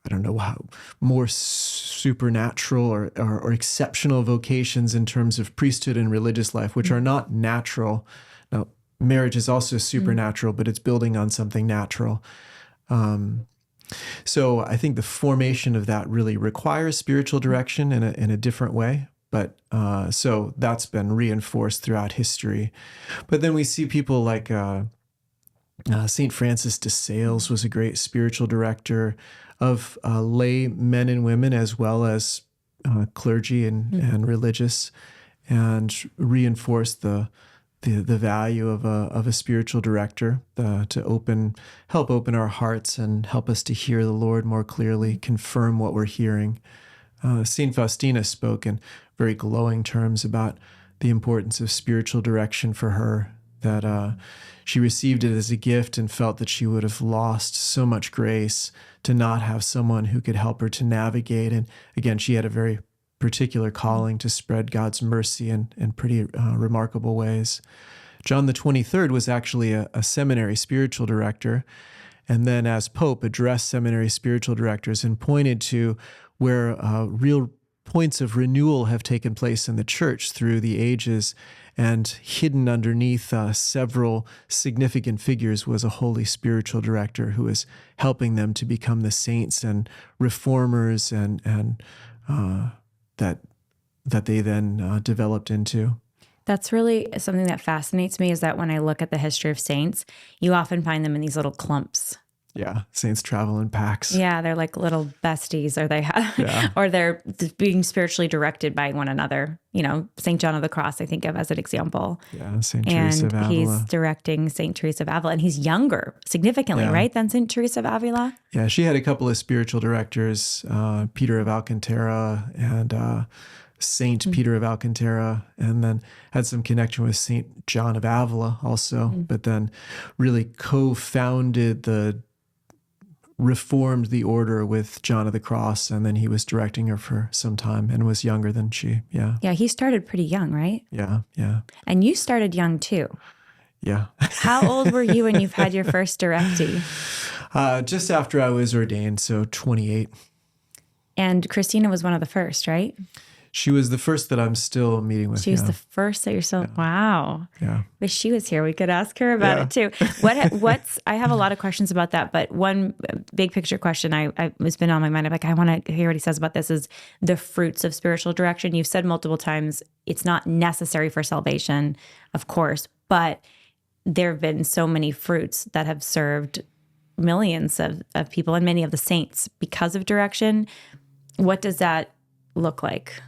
don't know how, more supernatural or exceptional vocations in terms of priesthood and religious life, which are not natural. Now, marriage is also supernatural, but it's building on something natural. So I think the formation of that really requires spiritual direction in a different way. But so that's been reinforced throughout history. But then we see people like St. Francis de Sales was a great spiritual director of lay men and women, as well as clergy and religious, and reinforced the value of a spiritual director to help open our hearts and help us to hear the Lord more clearly, confirm what we're hearing. St. Faustina spoke in very glowing terms about the importance of spiritual direction for her, that she received it as a gift and felt that she would have lost so much grace to not have someone who could help her to navigate. And again, she had a very particular calling to spread God's mercy in pretty remarkable ways. John the 23rd was actually a seminary spiritual director, and then as Pope addressed seminary spiritual directors and pointed to where real points of renewal have taken place in the church through the ages, and hidden underneath several significant figures was a holy spiritual director who was helping them to become the saints and reformers and that they then developed into. That's really something that fascinates me, is that when I look at the history of saints, you often find them in these little clumps. Yeah, saints travel in packs. Yeah, they're like little besties, or they're being spiritually directed by one another. You know, St. John of the Cross, I think of as an example. Yeah, St. Teresa of Avila. And he's directing St. Teresa of Avila, and he's younger significantly, right, than St. Teresa of Avila? Yeah, she had a couple of spiritual directors, Peter of Alcantara and Saint Peter of Alcantara, and then had some connection with St. John of Avila also, but then really reformed the order with John of the Cross, and then he was directing her for some time and was younger than she. Yeah. Yeah, he started pretty young, right? Yeah. And you started young too. Yeah. How old were you when you've had your first directee? Just after I was ordained, so 28. And Christina was one of the first, right? She was the first that I'm still meeting with. She was the first that you're still, wow. Yeah. Wish she was here. We could ask her about it too. I have a lot of questions about that, but one big picture question has been on my mind. I'm like, I want to hear what he says about this, is the fruits of spiritual direction. You've said multiple times, it's not necessary for salvation, of course, but there have been so many fruits that have served millions of people and many of the saints because of direction. What does that look like?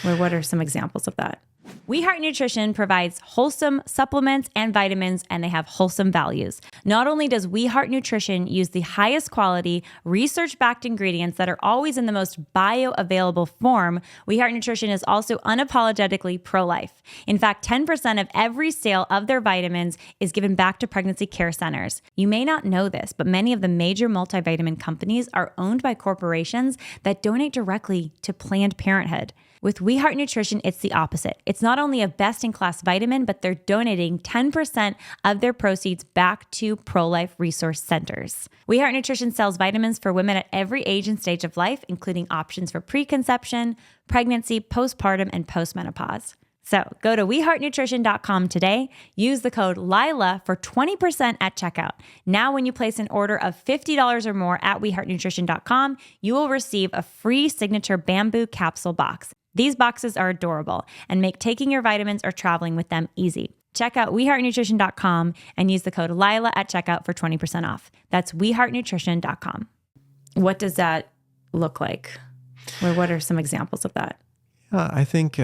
Or what are some examples of that? We Heart Nutrition provides wholesome supplements and vitamins, and they have wholesome values. Not only does We Heart Nutrition use the highest quality, research-backed ingredients that are always in the most bioavailable form, We Heart Nutrition is also unapologetically pro-life. In fact, 10% of every sale of their vitamins is given back to pregnancy care centers. You may not know this, but many of the major multivitamin companies are owned by corporations that donate directly to Planned Parenthood. With We Heart Nutrition, it's the opposite. It's not not only a best-in-class vitamin, but they're donating 10% of their proceeds back to pro-life resource centers. We Heart Nutrition sells vitamins for women at every age and stage of life, including options for preconception, pregnancy, postpartum, and postmenopause. So go to weheartnutrition.com today. Use the code Lila for 20% at checkout. Now, when you place an order of $50 or more at weheartnutrition.com, you will receive a free signature bamboo capsule box. These boxes are adorable and make taking your vitamins or traveling with them easy. Check out weheartnutrition.com and use the code Lila at checkout for 20% off. That's weheartnutrition.com. What does that look like? Or what are some examples of that? I think...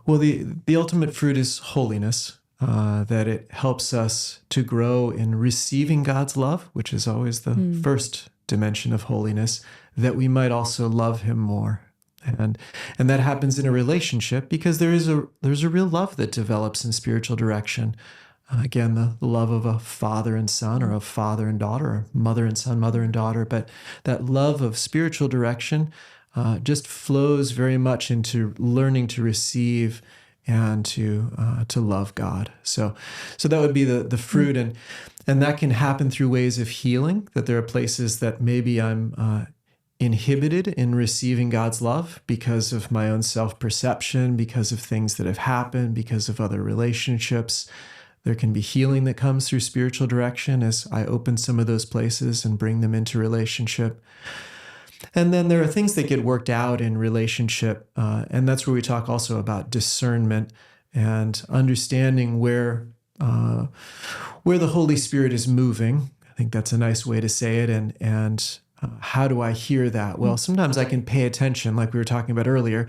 Well, the ultimate fruit is holiness, that it helps us to grow in receiving God's love, which is always the first dimension of holiness, that we might also love him more. And that happens in a relationship because there's a real love that develops in spiritual direction. Again, the love of a father and son, or a father and daughter, or mother and son, mother and daughter. But that love of spiritual direction just flows very much into learning to receive and to love God. So that would be the fruit, and that can happen through ways of healing. That there are places that maybe I'm inhibited in receiving God's love because of my own self-perception, because of things that have happened, because of other relationships. There can be healing that comes through spiritual direction as I open some of those places and bring them into relationship. And then there are things that get worked out in relationship, and that's where we talk also about discernment and understanding where the Holy Spirit is moving. I think that's a nice way to say it. And how do I hear that? Well, sometimes I can pay attention, like we were talking about earlier.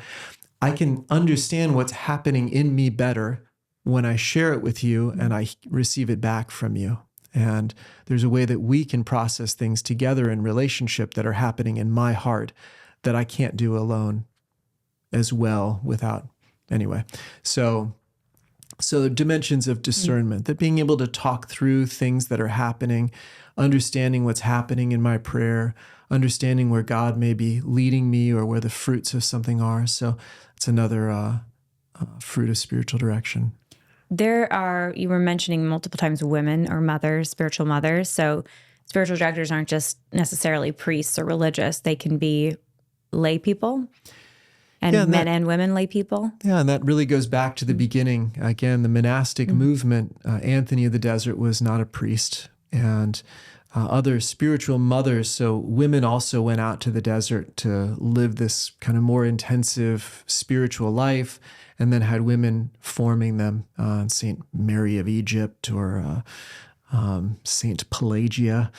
I can understand what's happening in me better when I share it with you and I receive it back from you. And there's a way that we can process things together in relationship that are happening in my heart that I can't do alone as well without. Anyway, so the dimensions of discernment, that being able to talk through things that are happening, understanding what's happening in my prayer, understanding where God may be leading me or where the fruits of something are. So it's another fruit of spiritual direction. You were mentioning multiple times women or mothers, spiritual mothers. So spiritual directors aren't just necessarily priests or religious. They can be lay people and men and women lay people. Yeah, and that really goes back to the beginning. Again, the monastic movement. Anthony of the Desert was not a priest, and other spiritual mothers. So women also went out to the desert to live this kind of more intensive spiritual life, and then had women forming them. Saint Mary of Egypt or Saint Pelagia.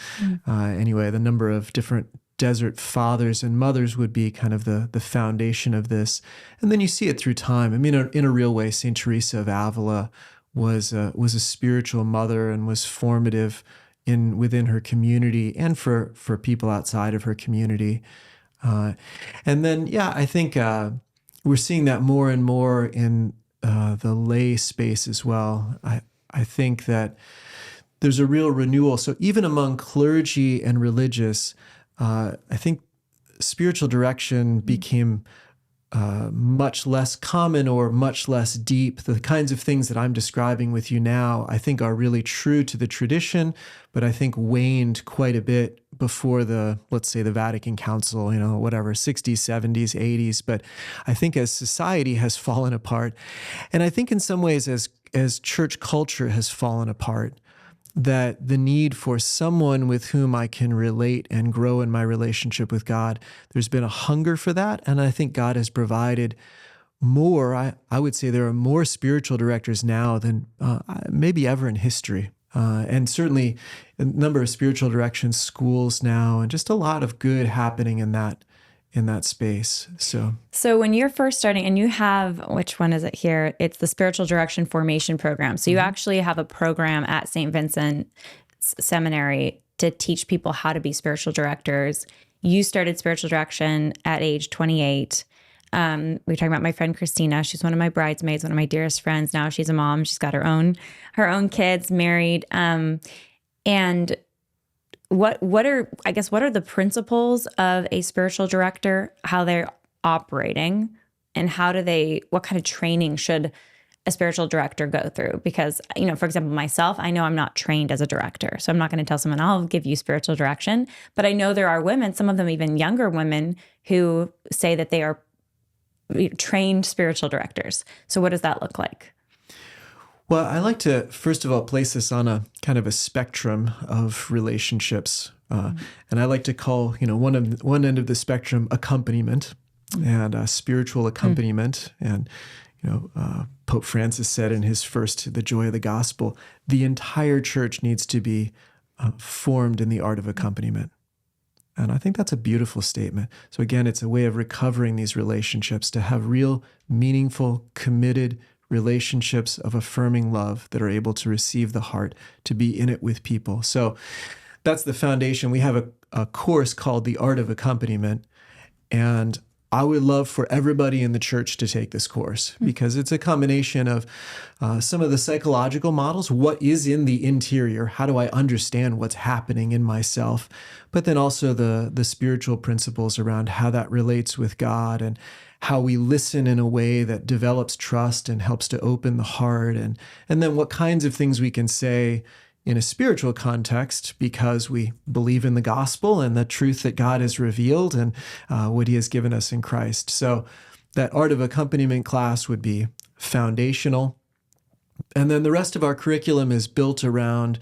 Anyway, the number of different desert fathers and mothers would be kind of the foundation of this. And then you see it through time. I mean, in a real way, Saint Teresa of Avila was a spiritual mother and was formative within her community and for people outside of her community. And then, I think we're seeing that more and more in the lay space as well. I think that there's a real renewal. So even among clergy and religious, I think spiritual direction became much less common or much less deep. The kinds of things that I'm describing with you now, I think are really true to the tradition, but I think waned quite a bit before let's say the Vatican Council, 60s, 70s, 80s. But I think as society has fallen apart, and I think in some ways as church culture has fallen apart, that the need for someone with whom I can relate and grow in my relationship with God, there's been a hunger for that. And I think God has provided more. I would say there are more spiritual directors now than maybe ever in history. And certainly a number of spiritual direction schools now, and just a lot of good happening in that space. So when you're first starting, and you have, which one is it here? It's the Spiritual Direction Formation Program. So you actually have a program at St. Vincent Seminary to teach people how to be spiritual directors. You started spiritual direction at age 28. We were talking about my friend Christina. She's one of my bridesmaids, one of my dearest friends. Now she's a mom. She's got her own kids, married. And what are the principles of a spiritual director, how they're operating, and what kind of training should a spiritual director go through? Because, for example, myself, I know I'm not trained as a director. So I'm not going to tell someone, I'll give you spiritual direction. But I know there are women, some of them even younger women, who say that they are trained spiritual directors. So what does that look like? Well, I like to, first of all, place this on a kind of a spectrum of relationships. And I like to call, one end of the spectrum accompaniment and spiritual accompaniment. And, Pope Francis said in his first, The Joy of the Gospel, the entire church needs to be formed in the art of accompaniment. And I think that's a beautiful statement. So again, it's a way of recovering these relationships, to have real, meaningful, committed relationships of affirming love that are able to receive the heart, to be in it with people. So that's the foundation. We have a course called The Art of Accompaniment, and I would love for everybody in the church to take this course, because it's a combination of some of the psychological models. What is in the interior? How do I understand what's happening in myself? But then also the spiritual principles around how that relates with God, and how we listen in a way that develops trust and helps to open the heart. And then what kinds of things we can say in a spiritual context, because we believe in the gospel and the truth that God has revealed and what he has given us in Christ. So that Art of Accompaniment class would be foundational. And then the rest of our curriculum is built around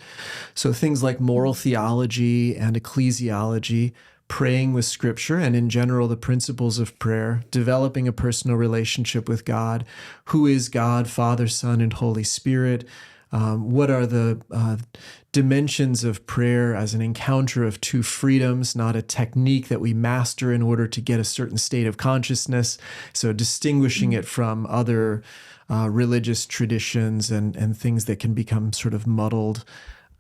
things like moral theology and ecclesiology, praying with Scripture, and in general, the principles of prayer, developing a personal relationship with God. Who is God, Father, Son, and Holy Spirit? What are the dimensions of prayer as an encounter of two freedoms, not a technique that we master in order to get a certain state of consciousness? So distinguishing it from other religious traditions and things that can become sort of muddled.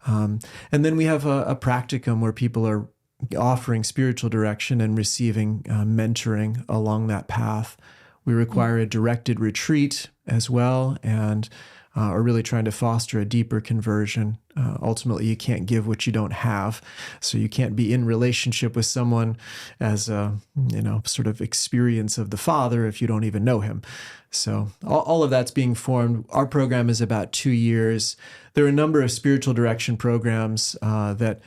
And then we have a practicum where people are offering spiritual direction and receiving mentoring along that path. We require a directed retreat as well, and are really trying to foster a deeper conversion. Ultimately, you can't give what you don't have. So you can't be in relationship with someone as a, sort of experience of the Father if you don't even know him. So all of that's being formed. Our program is about 2 years. There are a number of spiritual direction programs that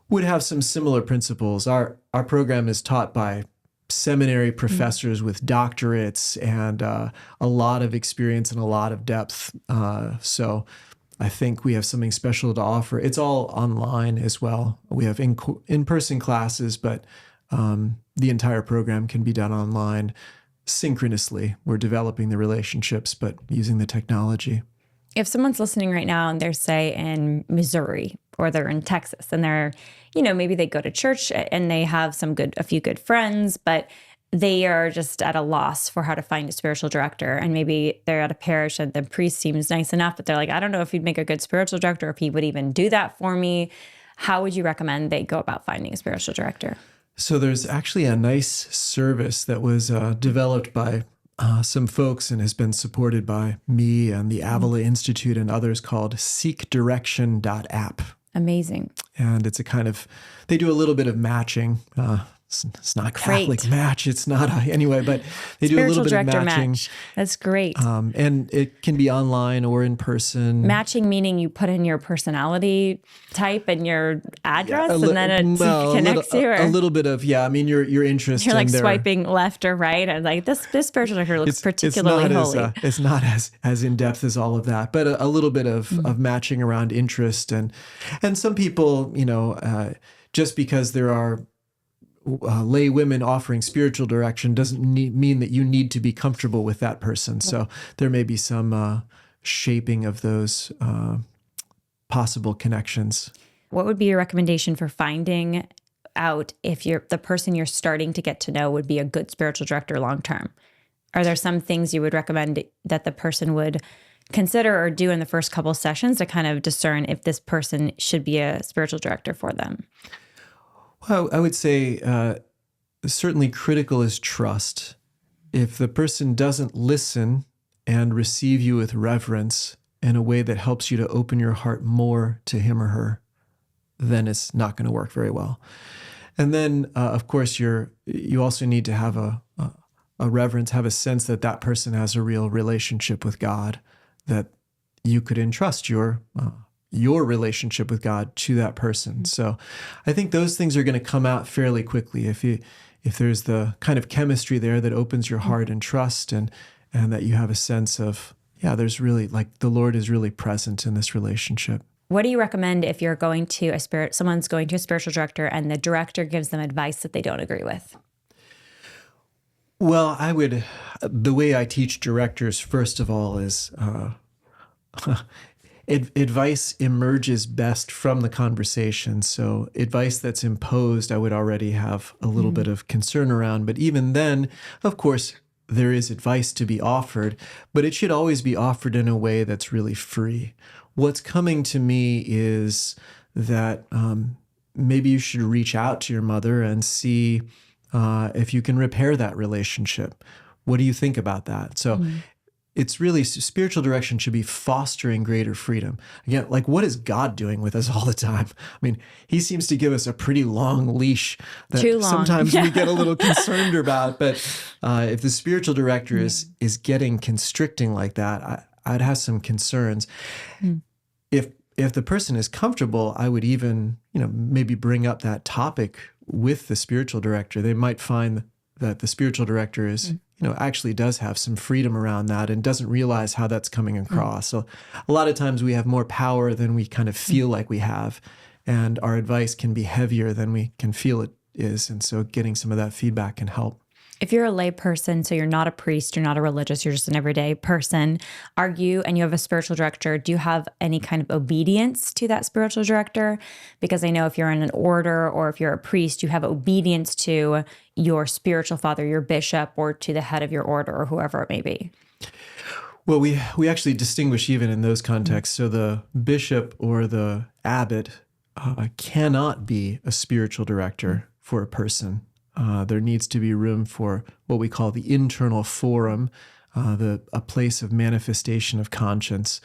would have some similar principles. Our program is taught by seminary professors with doctorates and a lot of experience and a lot of depth. So I think we have something special to offer. It's all online as well. We have in-person classes, but the entire program can be done online synchronously. We're developing the relationships, but using the technology. If someone's listening right now and they're, say, in Missouri or they're in Texas and they're, maybe they go to church and they have a few good friends, but they are just at a loss for how to find a spiritual director. And maybe they're at a parish and the priest seems nice enough, but they're like, I don't know if he'd make a good spiritual director, or if he would even do that for me. How would you recommend they go about finding a spiritual director? So there's actually a nice service that was developed by some folks and has been supported by me and the Avila Institute and others, called seekdirection.app. Amazing. And it's they do a little bit of matching. It's not a Catholic match. It's not anyway, but they do a little bit of matching. Match. That's great. And it can be online or in person. Matching meaning you put in your personality type and your address, and then it connects you. A little bit of, your interest. You're like swiping left or right, and like this spiritual director looks particularly holy. It's not as in depth as all of that, but a little bit of matching around interest, and some people, just because there are lay women offering spiritual direction doesn't mean that you need to be comfortable with that person. So there may be some shaping of those possible connections. What would be your recommendation for finding out if the person you're starting to get to know would be a good spiritual director long term? Are there some things you would recommend that the person would consider or do in the first couple sessions to kind of discern if this person should be a spiritual director for them? Well, I would say certainly critical is trust. If the person doesn't listen and receive you with reverence in a way that helps you to open your heart more to him or her, then it's not going to work very well. And then, of course, you also need to have a a reverence, have a sense that that person has a real relationship with God, that you could entrust your relationship with God to that person. So I think those things are going to come out fairly quickly if there's the kind of chemistry there that opens your heart and trust, and that you have a sense of, there's really, like, the Lord is really present in this relationship. What do you recommend if you're going to someone's going to a spiritual director and the director gives them advice that they don't agree with? Well, the way I teach directors, first of all, is advice emerges best from the conversation. So advice that's imposed, I would already have a little bit of concern around. But even then, of course, there is advice to be offered, but it should always be offered in a way that's really free. What's coming to me is that maybe you should reach out to your mother and see if you can repair that relationship. What do you think about that? So it's really, spiritual direction should be fostering greater freedom. Again, like, what is God doing with us all the time? I mean, he seems to give us a pretty long leash that Too long. Sometimes we get a little concerned about. But if the spiritual director is getting constricting like that, I'd have some concerns. If the person is comfortable, I would even, maybe bring up that topic with the spiritual director. They might find that the spiritual director is, actually does have some freedom around that and doesn't realize how that's coming across. So a lot of times we have more power than we kind of feel like we have, and our advice can be heavier than we can feel it is. And so getting some of that feedback can help. If you're a lay person, so you're not a priest, you're not a religious, you're just an everyday person, and you have a spiritual director, do you have any kind of obedience to that spiritual director? Because I know if you're in an order or if you're a priest, you have obedience to your spiritual father, your bishop, or to the head of your order or whoever it may be. Well, we actually distinguish even in those contexts. So the bishop or the abbot cannot be a spiritual director for a person. There needs to be room for what we call the internal forum, a place of manifestation of conscience.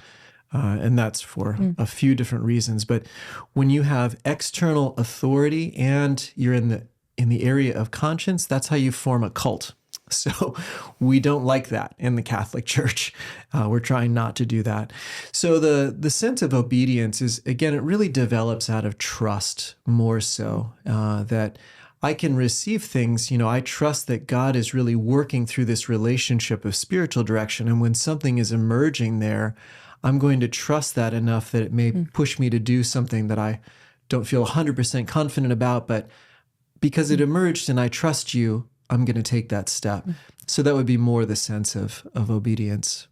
And that's for a few different reasons. But when you have external authority and you're in the area of conscience, that's how you form a cult. So we don't like that in the Catholic Church. We're trying not to do that. So the sense of obedience is, again, it really develops out of trust more so, that I can receive things, I trust that God is really working through this relationship of spiritual direction. And when something is emerging there, I'm going to trust that enough that it may push me to do something that I don't feel 100% confident about, but because it emerged and I trust you, I'm going to take that step. So that would be more the sense of obedience.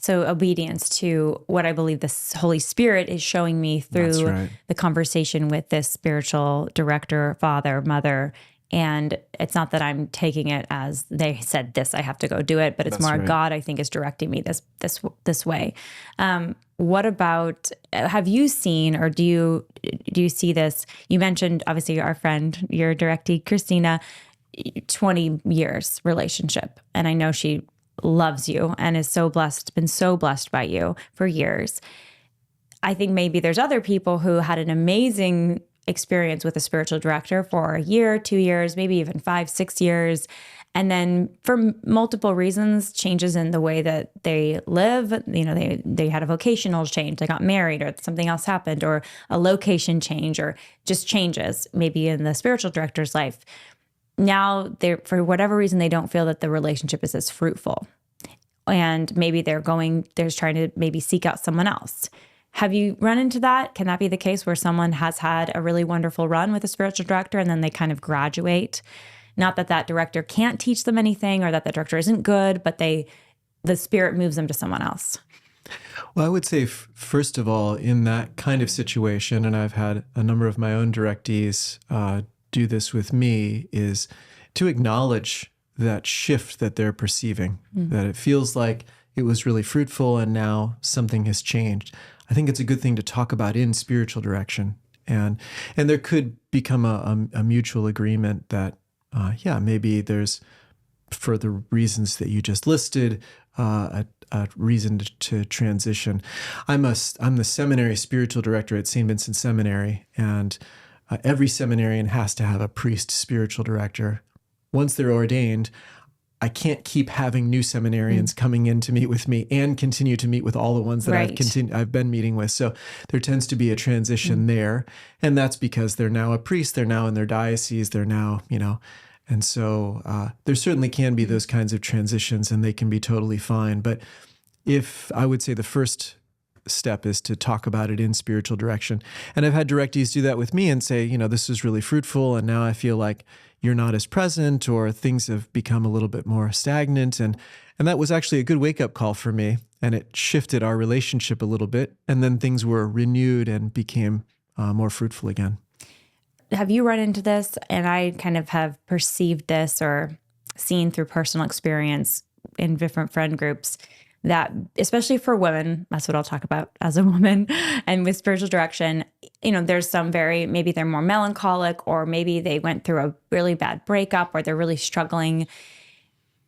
So obedience to what I believe the Holy Spirit is showing me through the conversation with this spiritual director, father, mother. And it's not that I'm taking it as they said this, I have to go do it, but it's more God, I think, is directing me this way. What about, have you seen, or do you see this? You mentioned, obviously, our friend, your directee, Christina, 20 years relationship. And I know she loves you and is been so blessed by you for years. I think maybe there's other people who had an amazing experience with a spiritual director for a year, 2 years, maybe even 5, 6 years. And then for multiple reasons, changes in the way that they live, they had a vocational change, they got married, or something else happened, or a location change, or just changes maybe in the spiritual director's life. Now, for whatever reason, they don't feel that the relationship is as fruitful. And maybe they're trying to maybe seek out someone else. Have you run into that? Can that be the case where someone has had a really wonderful run with a spiritual director and then they kind of graduate? Not that director can't teach them anything or that the director isn't good, but the Spirit moves them to someone else. Well, I would say, first of all, in that kind of situation, and I've had a number of my own directees do this with me, is to acknowledge that shift that they're perceiving, that it feels like it was really fruitful and now something has changed. I think it's a good thing to talk about in spiritual direction. And there could become a mutual agreement that, maybe there's, for the reasons that you just listed, a reason to transition. I'm the seminary spiritual director at St. Vincent Seminary, and every seminarian has to have a priest spiritual director. Once they're ordained, I can't keep having new seminarians coming in to meet with me and continue to meet with all the ones that I've been meeting with. So there tends to be a transition there. And that's because they're now a priest, they're now in their diocese, they're now, and so there certainly can be those kinds of transitions, and they can be totally fine. But if I would say the first step is to talk about it in spiritual direction. And I've had directees do that with me and say, this is really fruitful, and now I feel like you're not as present, or things have become a little bit more stagnant. And that was actually a good wake-up call for me, and it shifted our relationship a little bit. And then things were renewed and became more fruitful again. Have you run into this? And I kind of have perceived this or seen through personal experience in different friend groups that, especially for women, that's what I'll talk about as a woman, and with spiritual direction, there's some maybe they're more melancholic, or maybe they went through a really bad breakup, or they're really struggling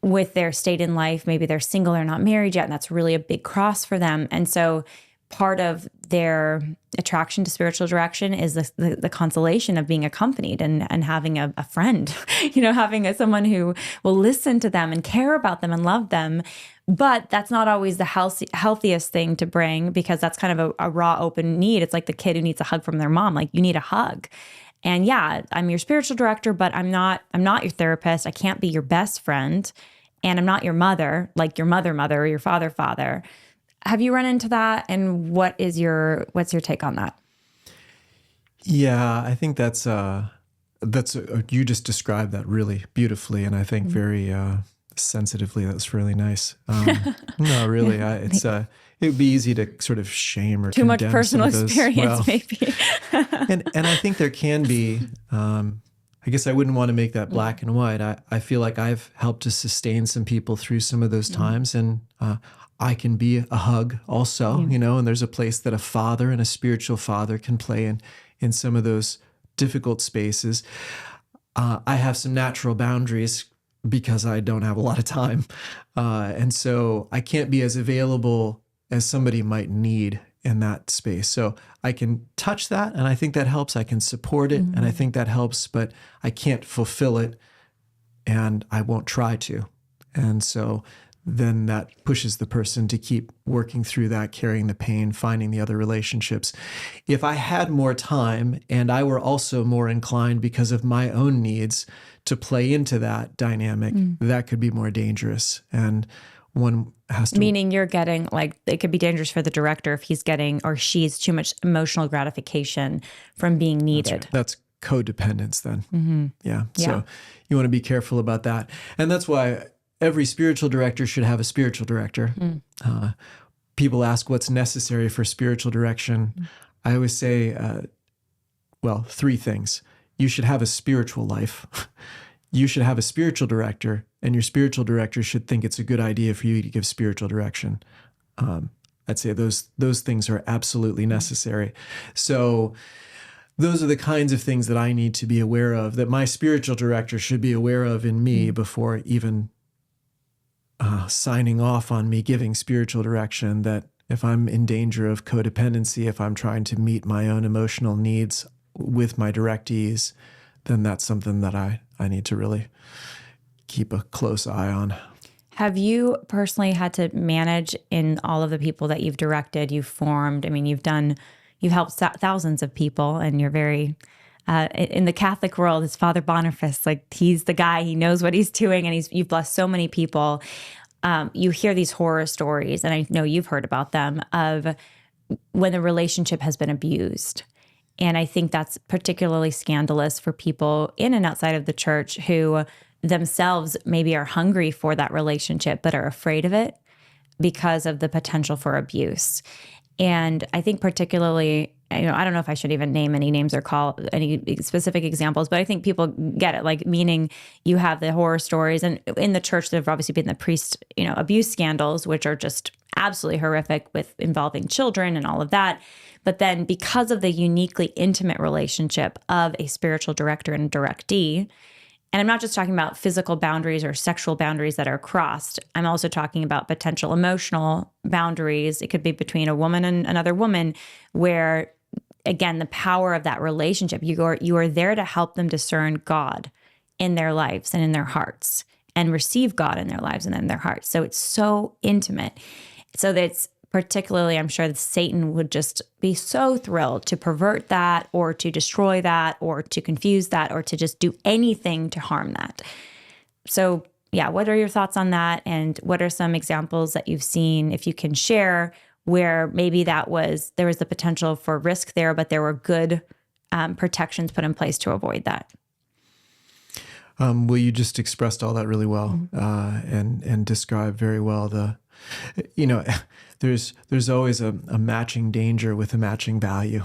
with their state in life. Maybe they're single or not married yet, and that's really a big cross for them. And so part of their attraction to spiritual direction is the consolation of being accompanied and having a friend, having someone who will listen to them and care about them and love them. But that's not always the healthiest thing to bring, because that's kind of a raw, open need. It's like the kid who needs a hug from their mom. Like, you need a hug. And yeah, I'm your spiritual director, but I'm not your therapist. I can't be your best friend. And I'm not your mother, like your mother or your father. Have you run into that? And what's your take on that? Yeah, I think that's you just described that really beautifully, and I think very sensitively. That's really nice. No, really, it would be easy to sort of shame or too much condemn personal some of those, experience, maybe. and I think there can be. I guess I wouldn't want to make that black and white. I feel like I've helped to sustain some people through some of those times, and I can be a hug also, and there's a place that a father and a spiritual father can play in some of those difficult spaces. I have some natural boundaries because I don't have a lot of time. And so I can't be as available as somebody might need in that space. So I can touch that, and I think that helps. I can support it, and I think that helps, but I can't fulfill it, and I won't try to. And so then that pushes the person to keep working through that, carrying the pain, finding the other relationships. If I had more time and I were also more inclined because of my own needs to play into that dynamic, that could be more dangerous. And one has to... Meaning you're getting, it could be dangerous for the director if he's getting or she's too much emotional gratification from being needed. That's codependence then. Yeah. So you want to be careful about that. And that's why every spiritual director should have a spiritual director. People ask what's necessary for spiritual direction. I always say, three things. You should have a spiritual life. You should have a spiritual director, and your spiritual director should think it's a good idea for you to give spiritual direction. I'd say those things are absolutely necessary. So those are the kinds of things that I need to be aware of, that my spiritual director should be aware of in me before even signing off on me giving spiritual direction, that if I'm in danger of codependency, if I'm trying to meet my own emotional needs with my directees, then that's something that I need to really keep a close eye on. Have you personally had to manage in all of the people that you've directed, you've formed? I mean, you've helped thousands of people, and you're very... in the Catholic world, it's Father Boniface. He's the guy, he knows what he's doing, and you've blessed so many people. You hear these horror stories, and I know you've heard about them, of when the relationship has been abused. And I think that's particularly scandalous for people in and outside of the church who themselves maybe are hungry for that relationship, but are afraid of it because of the potential for abuse. And I think particularly, I don't know if I should even name any names or call any specific examples, but I think people get it, meaning you have the horror stories. And in the church, there have obviously been the priest, abuse scandals, which are just absolutely horrific, with involving children and all of that. But then because of the uniquely intimate relationship of a spiritual director and a directee, and I'm not just talking about physical boundaries or sexual boundaries that are crossed. I'm also talking about potential emotional boundaries. It could be between a woman and another woman, where, again, the power of that relationship, you are there to help them discern God in their lives and in their hearts. and receive God in their lives and in their hearts. So it's so intimate. So that's particularly, I'm sure that Satan would just be so thrilled to pervert that or to destroy that or to confuse that or to just do anything to harm that. So yeah, what are your thoughts on that? And what are some examples that you've seen, if you can share, where maybe there was the potential for risk there, but there were good protections put in place to avoid that? Well, you just expressed all that really well, and described very well there's always a matching danger with a matching value.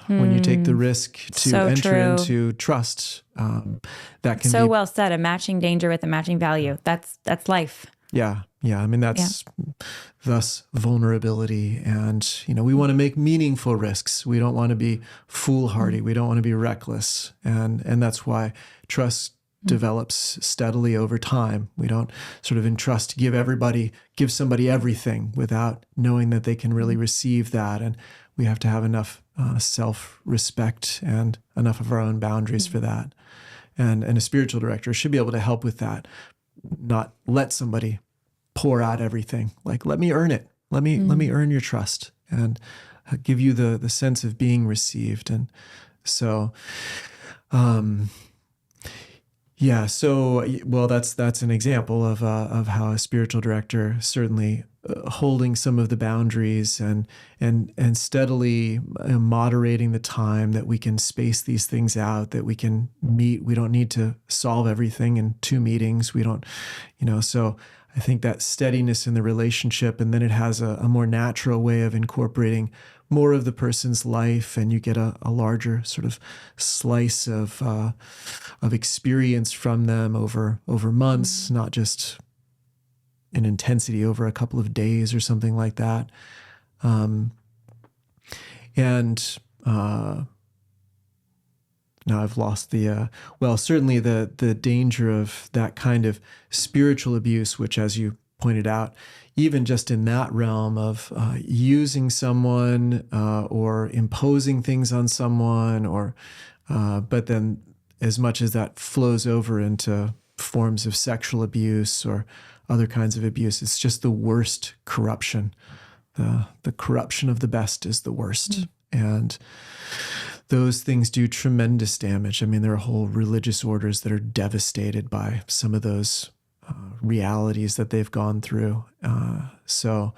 When you take the risk to enter into trust, that can be well said. A matching danger with a matching value. That's life. Yeah. I mean, that's thus vulnerability. And, we want to make meaningful risks. We don't want to be foolhardy. We don't want to be reckless. And that's why trust develops steadily over time. We don't sort of give somebody everything without knowing that they can really receive that. And we have to have enough self-respect and enough of our own boundaries for that. And a spiritual director should be able to help with that, not let somebody pour out everything. Like, let me earn it. Let me earn your trust and give you the sense of being received. And so, that's an example of how a spiritual director certainly holding some of the boundaries and steadily moderating the time that we can space these things out, that we can meet. We don't need to solve everything in 2 meetings. We don't, so I think that steadiness in the relationship, and then it has a more natural way of incorporating more of the person's life, and you get a larger sort of slice of experience from them over months, not just an intensity over a couple of days or something like that. Now I've lost certainly the danger of that kind of spiritual abuse, which, as you pointed out, even just in that realm of using someone or imposing things on someone, but then as much as that flows over into forms of sexual abuse or other kinds of abuse, it's just the worst corruption. The corruption of the best is the worst. And those things do tremendous damage. I mean, there are whole religious orders that are devastated by some of those realities that they've gone through. So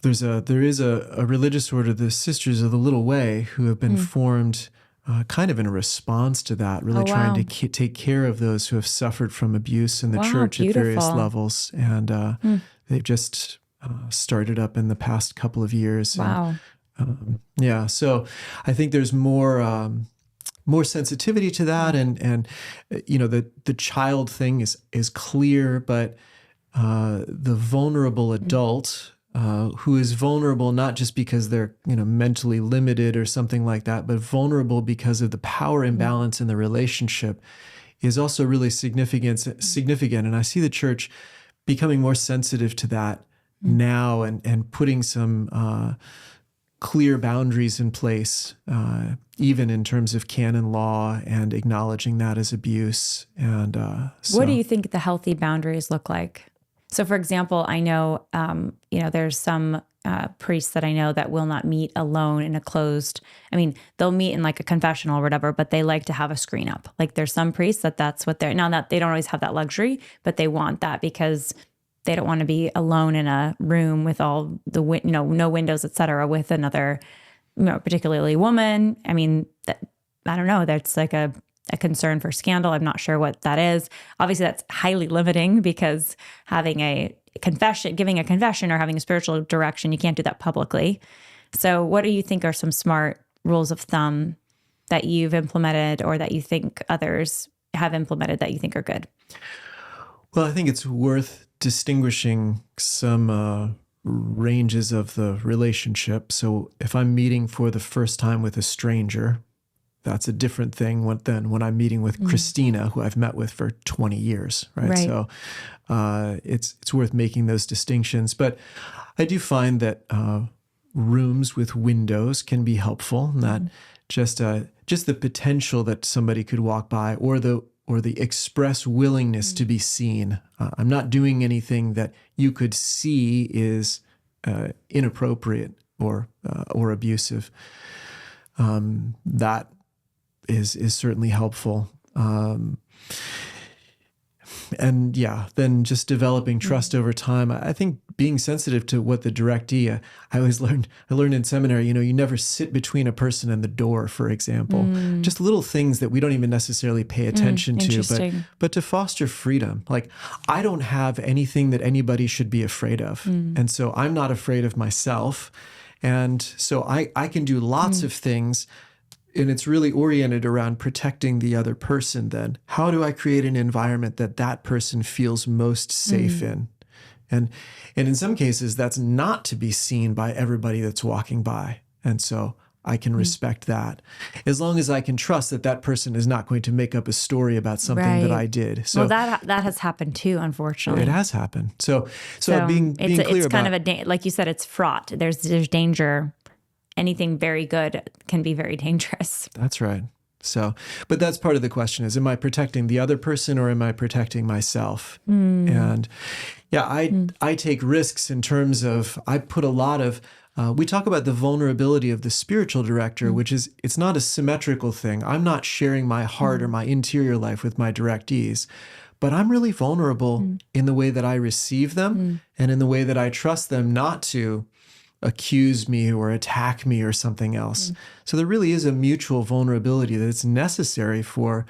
there is a religious order, the Sisters of the Little Way, who have been formed kind of in a response to that, really trying to take care of those who have suffered from abuse in the church at various levels. And they've just started up in the past couple of years. Wow. And, so I think there's more sensitivity to that, and the child thing is clear, but the vulnerable adult who is vulnerable not just because they're mentally limited or something like that, but vulnerable because of the power imbalance in the relationship is also really significant. And I see the church becoming more sensitive to that now, and putting some clear boundaries in place, even in terms of canon law, and acknowledging that as abuse. And what do you think the healthy boundaries look like? So, for example, I know, there's some priests that I know that will not meet alone in a closed. I mean, they'll meet in like a confessional or whatever, but they like to have a screen up. Like, there's some priests that's what they're, now that they don't always have that luxury, but they want that because they don't want to be alone in a room with all the, no windows, et cetera, with another, particularly woman. I mean, I don't know. That's like a concern for scandal. I'm not sure what that is. Obviously, that's highly limiting, because having a confession, giving a confession, or having a spiritual direction, you can't do that publicly. So what do you think are some smart rules of thumb that you've implemented, or that you think others have implemented that you think are good? Well, I think it's worth distinguishing some ranges of the relationship. So if I'm meeting for the first time with a stranger, that's a different thing than when I'm meeting with Christina, who I've met with for 20 years, right? So it's worth making those distinctions. But I do find that rooms with windows can be helpful, not just the potential that somebody could walk by, or the or the express willingness to be seen. I'm not doing anything that you could see is inappropriate or abusive. That is certainly helpful. And yeah, then just developing trust over time. I think being sensitive to what the directee, I learned in seminary, you never sit between a person and the door, for example. Just little things that we don't even necessarily pay attention to, but to foster freedom. Like, I don't have anything that anybody should be afraid of. And so I'm not afraid of myself. And so I can do lots of things. And it's really oriented around protecting the other person then. How do I create an environment that person feels most safe in? And in some cases, that's not to be seen by everybody that's walking by. And so I can respect that, as long as I can trust that person is not going to make up a story about something that I did. So that has happened too, unfortunately. It has happened. So being clear about it's kind of like you said, it's fraught. There's danger. Anything very good can be very dangerous. That's right. So, but that's part of the question is, am I protecting the other person or am I protecting myself? And yeah, I take risks in terms of, I put a lot of, we talk about the vulnerability of the spiritual director, which is, it's not a symmetrical thing. I'm not sharing my heart or my interior life with my directees, but I'm really vulnerable in the way that I receive them and in the way that I trust them not to accuse me or attack me or something else. So there really is a mutual vulnerability that it's necessary for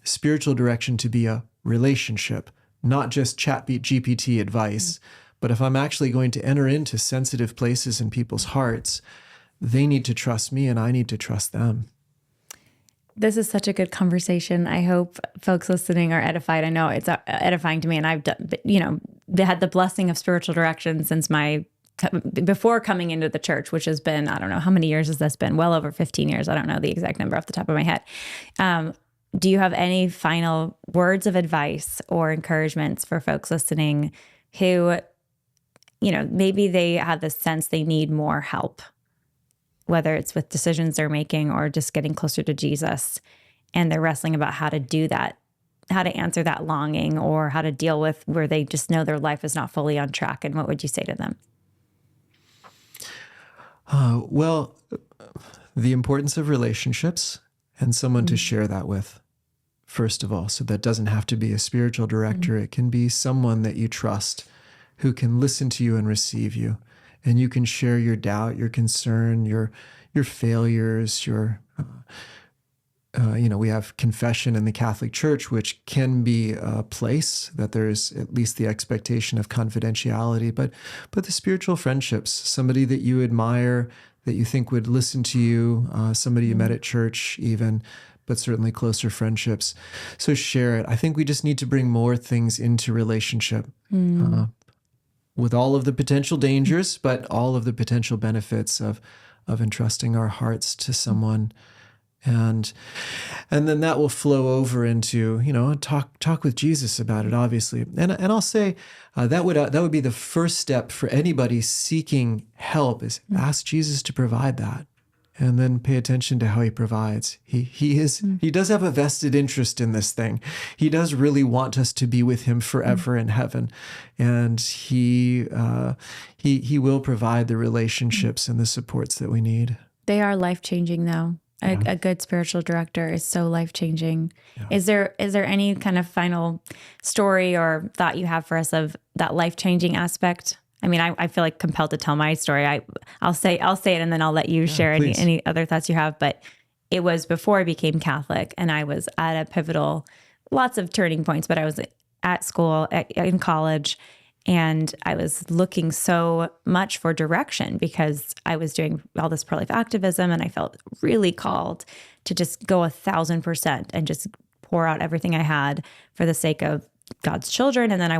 spiritual direction to be a relationship, not just GPT advice. But if I'm actually going to enter into sensitive places in people's hearts, they need to trust me and I need to trust them. This is such a good conversation. I hope folks listening are edified. I know it's edifying to me, and I've done, had the blessing of spiritual direction since before coming into the church, which has been, I don't know, how many years has this been? Well over 15 years. I don't know the exact number off the top of my head. Do you have any final words of advice or encouragements for folks listening who, maybe they have the sense they need more help, whether it's with decisions they're making or just getting closer to Jesus, and they're wrestling about how to do that, how to answer that longing, or how to deal with where they just know their life is not fully on track? And what would you say to them? Well, the importance of relationships and someone to share that with, first of all. So that doesn't have to be a spiritual director. It can be someone that you trust who can listen to you and receive you. And you can share your doubt, your concern, your failures, we have confession in the Catholic Church, which can be a place that there's at least the expectation of confidentiality, but the spiritual friendships, somebody that you admire, that you think would listen to you, somebody you met at church even, but certainly closer friendships. So share it. I think we just need to bring more things into relationship with all of the potential dangers, but all of the potential benefits of entrusting our hearts to someone. And then that will flow over into, talk with Jesus about it, obviously. And I'll say that would be the first step for anybody seeking help, is ask Jesus to provide that, and then pay attention to how he provides. He does have a vested interest in this thing. He does really want us to be with him forever in heaven, and he will provide the relationships and the supports that we need. They are life-changing, though. A good spiritual director is so life-changing. Yeah. Is there any kind of final story or thought you have for us of that life-changing aspect? I mean, I feel like compelled to tell my story. I'll say it, and then I'll let you share any other thoughts you have. But it was before I became Catholic, and I was at a pivotal, lots of turning points, but I was at school, in college, and I was looking so much for direction because I was doing all this pro-life activism, and I felt really called to just go 1,000% and just pour out everything I had for the sake of God's children. And then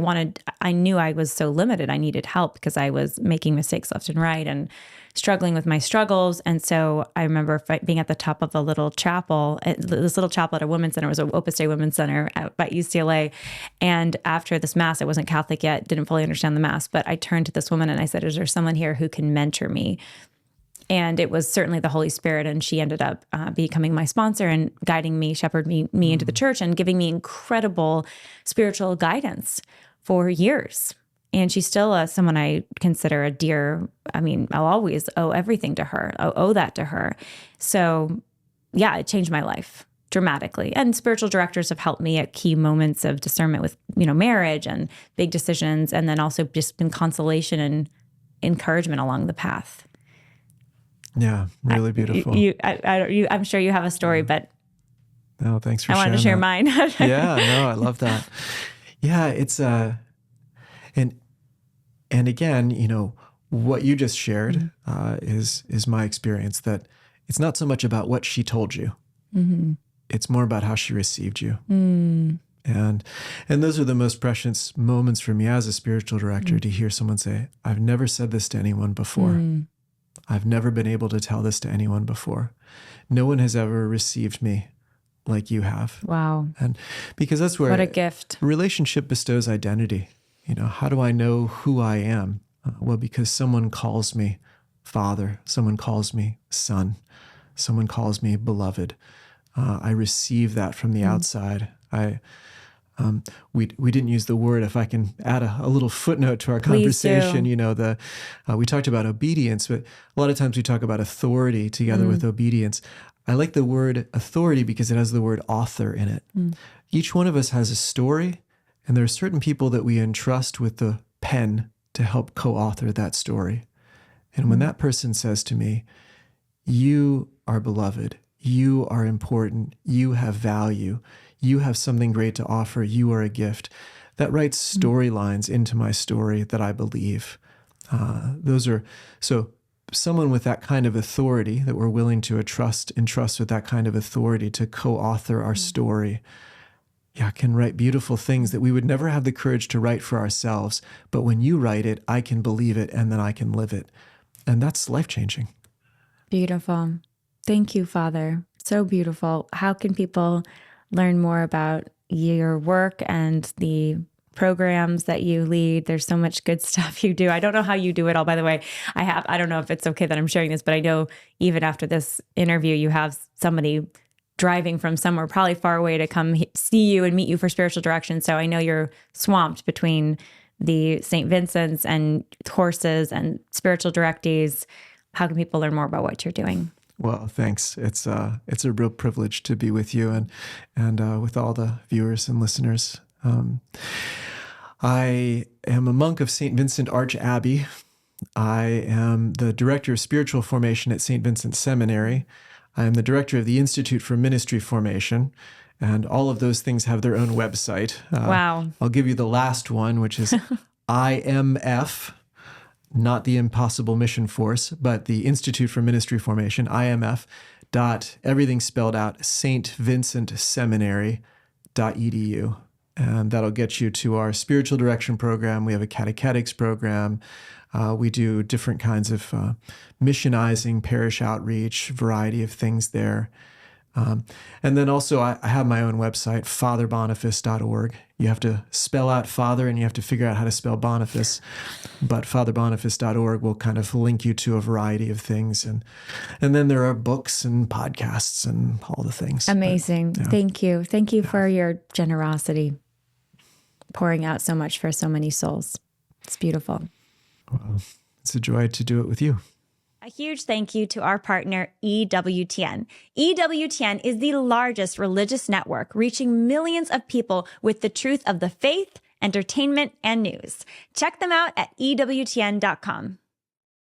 I knew I was so limited. I needed help because I was making mistakes left and right and struggling with my struggles. And so I remember being at the top of a little chapel, this little chapel at a women's center. It was an Opus Dei women's center at UCLA. And after this mass, I wasn't Catholic yet, didn't fully understand the mass, but I turned to this woman and I said, is there someone here who can mentor me? And it was certainly the Holy Spirit. And she ended up becoming my sponsor and guiding me, shepherding me into the church and giving me incredible spiritual guidance for years. And she's still someone I consider a dear, I'll always owe everything to her. I owe that to her. So yeah, it changed my life dramatically. And spiritual directors have helped me at key moments of discernment with, marriage and big decisions. And then also just been consolation and encouragement along the path. Yeah, really beautiful. I'm sure you have a story, but no, thanks for I wanted to share that. mine. Yeah, no, I love that. Yeah, it's and again, what you just shared is my experience, that it's not so much about what she told you. Mm-hmm. It's more about how she received you. Mm. And those are the most precious moments for me as a spiritual director, to hear someone say, I've never said this to anyone before. Mm. I've never been able to tell this to anyone before. No one has ever received me like you have. Wow. And because that's where what a gift. Relationship bestows identity. How do I know who I am? Well, because someone calls me Father, someone calls me Son, someone calls me Beloved. I receive that from the outside. We didn't use the word. If I can add a little footnote to our conversation, we talked about obedience, but a lot of times we talk about authority together with obedience. I like the word authority because it has the word author in it. Each one of us has a story, and there are certain people that we entrust with the pen to help co-author that story. And when that person says to me, you are beloved, you are important, you have value, you have something great to offer, you are a gift, that writes storylines into my story that I believe. So someone with that kind of authority, that we're willing to entrust with that kind of authority to co-author our story, can write beautiful things that we would never have the courage to write for ourselves. But when you write it, I can believe it, and then I can live it. And that's life-changing. Beautiful. Thank you, Father. So beautiful. How can people learn more about your work and the programs that you lead? There's so much good stuff you do. I don't know how you do it all, by the way. I don't know if it's okay that I'm sharing this, but I know even after this interview, you have somebody driving from somewhere probably far away to come see you and meet you for spiritual direction. So I know you're swamped between the St. Vincent's and courses and spiritual directees. How can people learn more about what you're doing? Well, thanks. It's a real privilege to be with you and with all the viewers and listeners. I am a monk of St. Vincent Arch Abbey. I am the director of spiritual formation at St. Vincent Seminary. I am the director of the Institute for Ministry Formation, and all of those things have their own website. Wow. I'll give you the last one, which is IMF, not the Impossible Mission Force, but the Institute for Ministry Formation, IMF, everything spelled out, stvincentseminary.edu. And that'll get you to our spiritual direction program. We have a catechetics program. We do different kinds of missionizing, parish outreach, variety of things there. And then also I have my own website, fatherboniface.org. You have to spell out Father and you have to figure out how to spell Boniface. But fatherboniface.org will kind of link you to a variety of things. And then there are books and podcasts and all the things. Amazing. But, Thank you. Thank you for your generosity, pouring out so much for so many souls. It's beautiful. Well, it's a joy to do it with you. A huge thank you to our partner, EWTN. EWTN is the largest religious network reaching millions of people with the truth of the faith, entertainment, and news. Check them out at EWTN.com.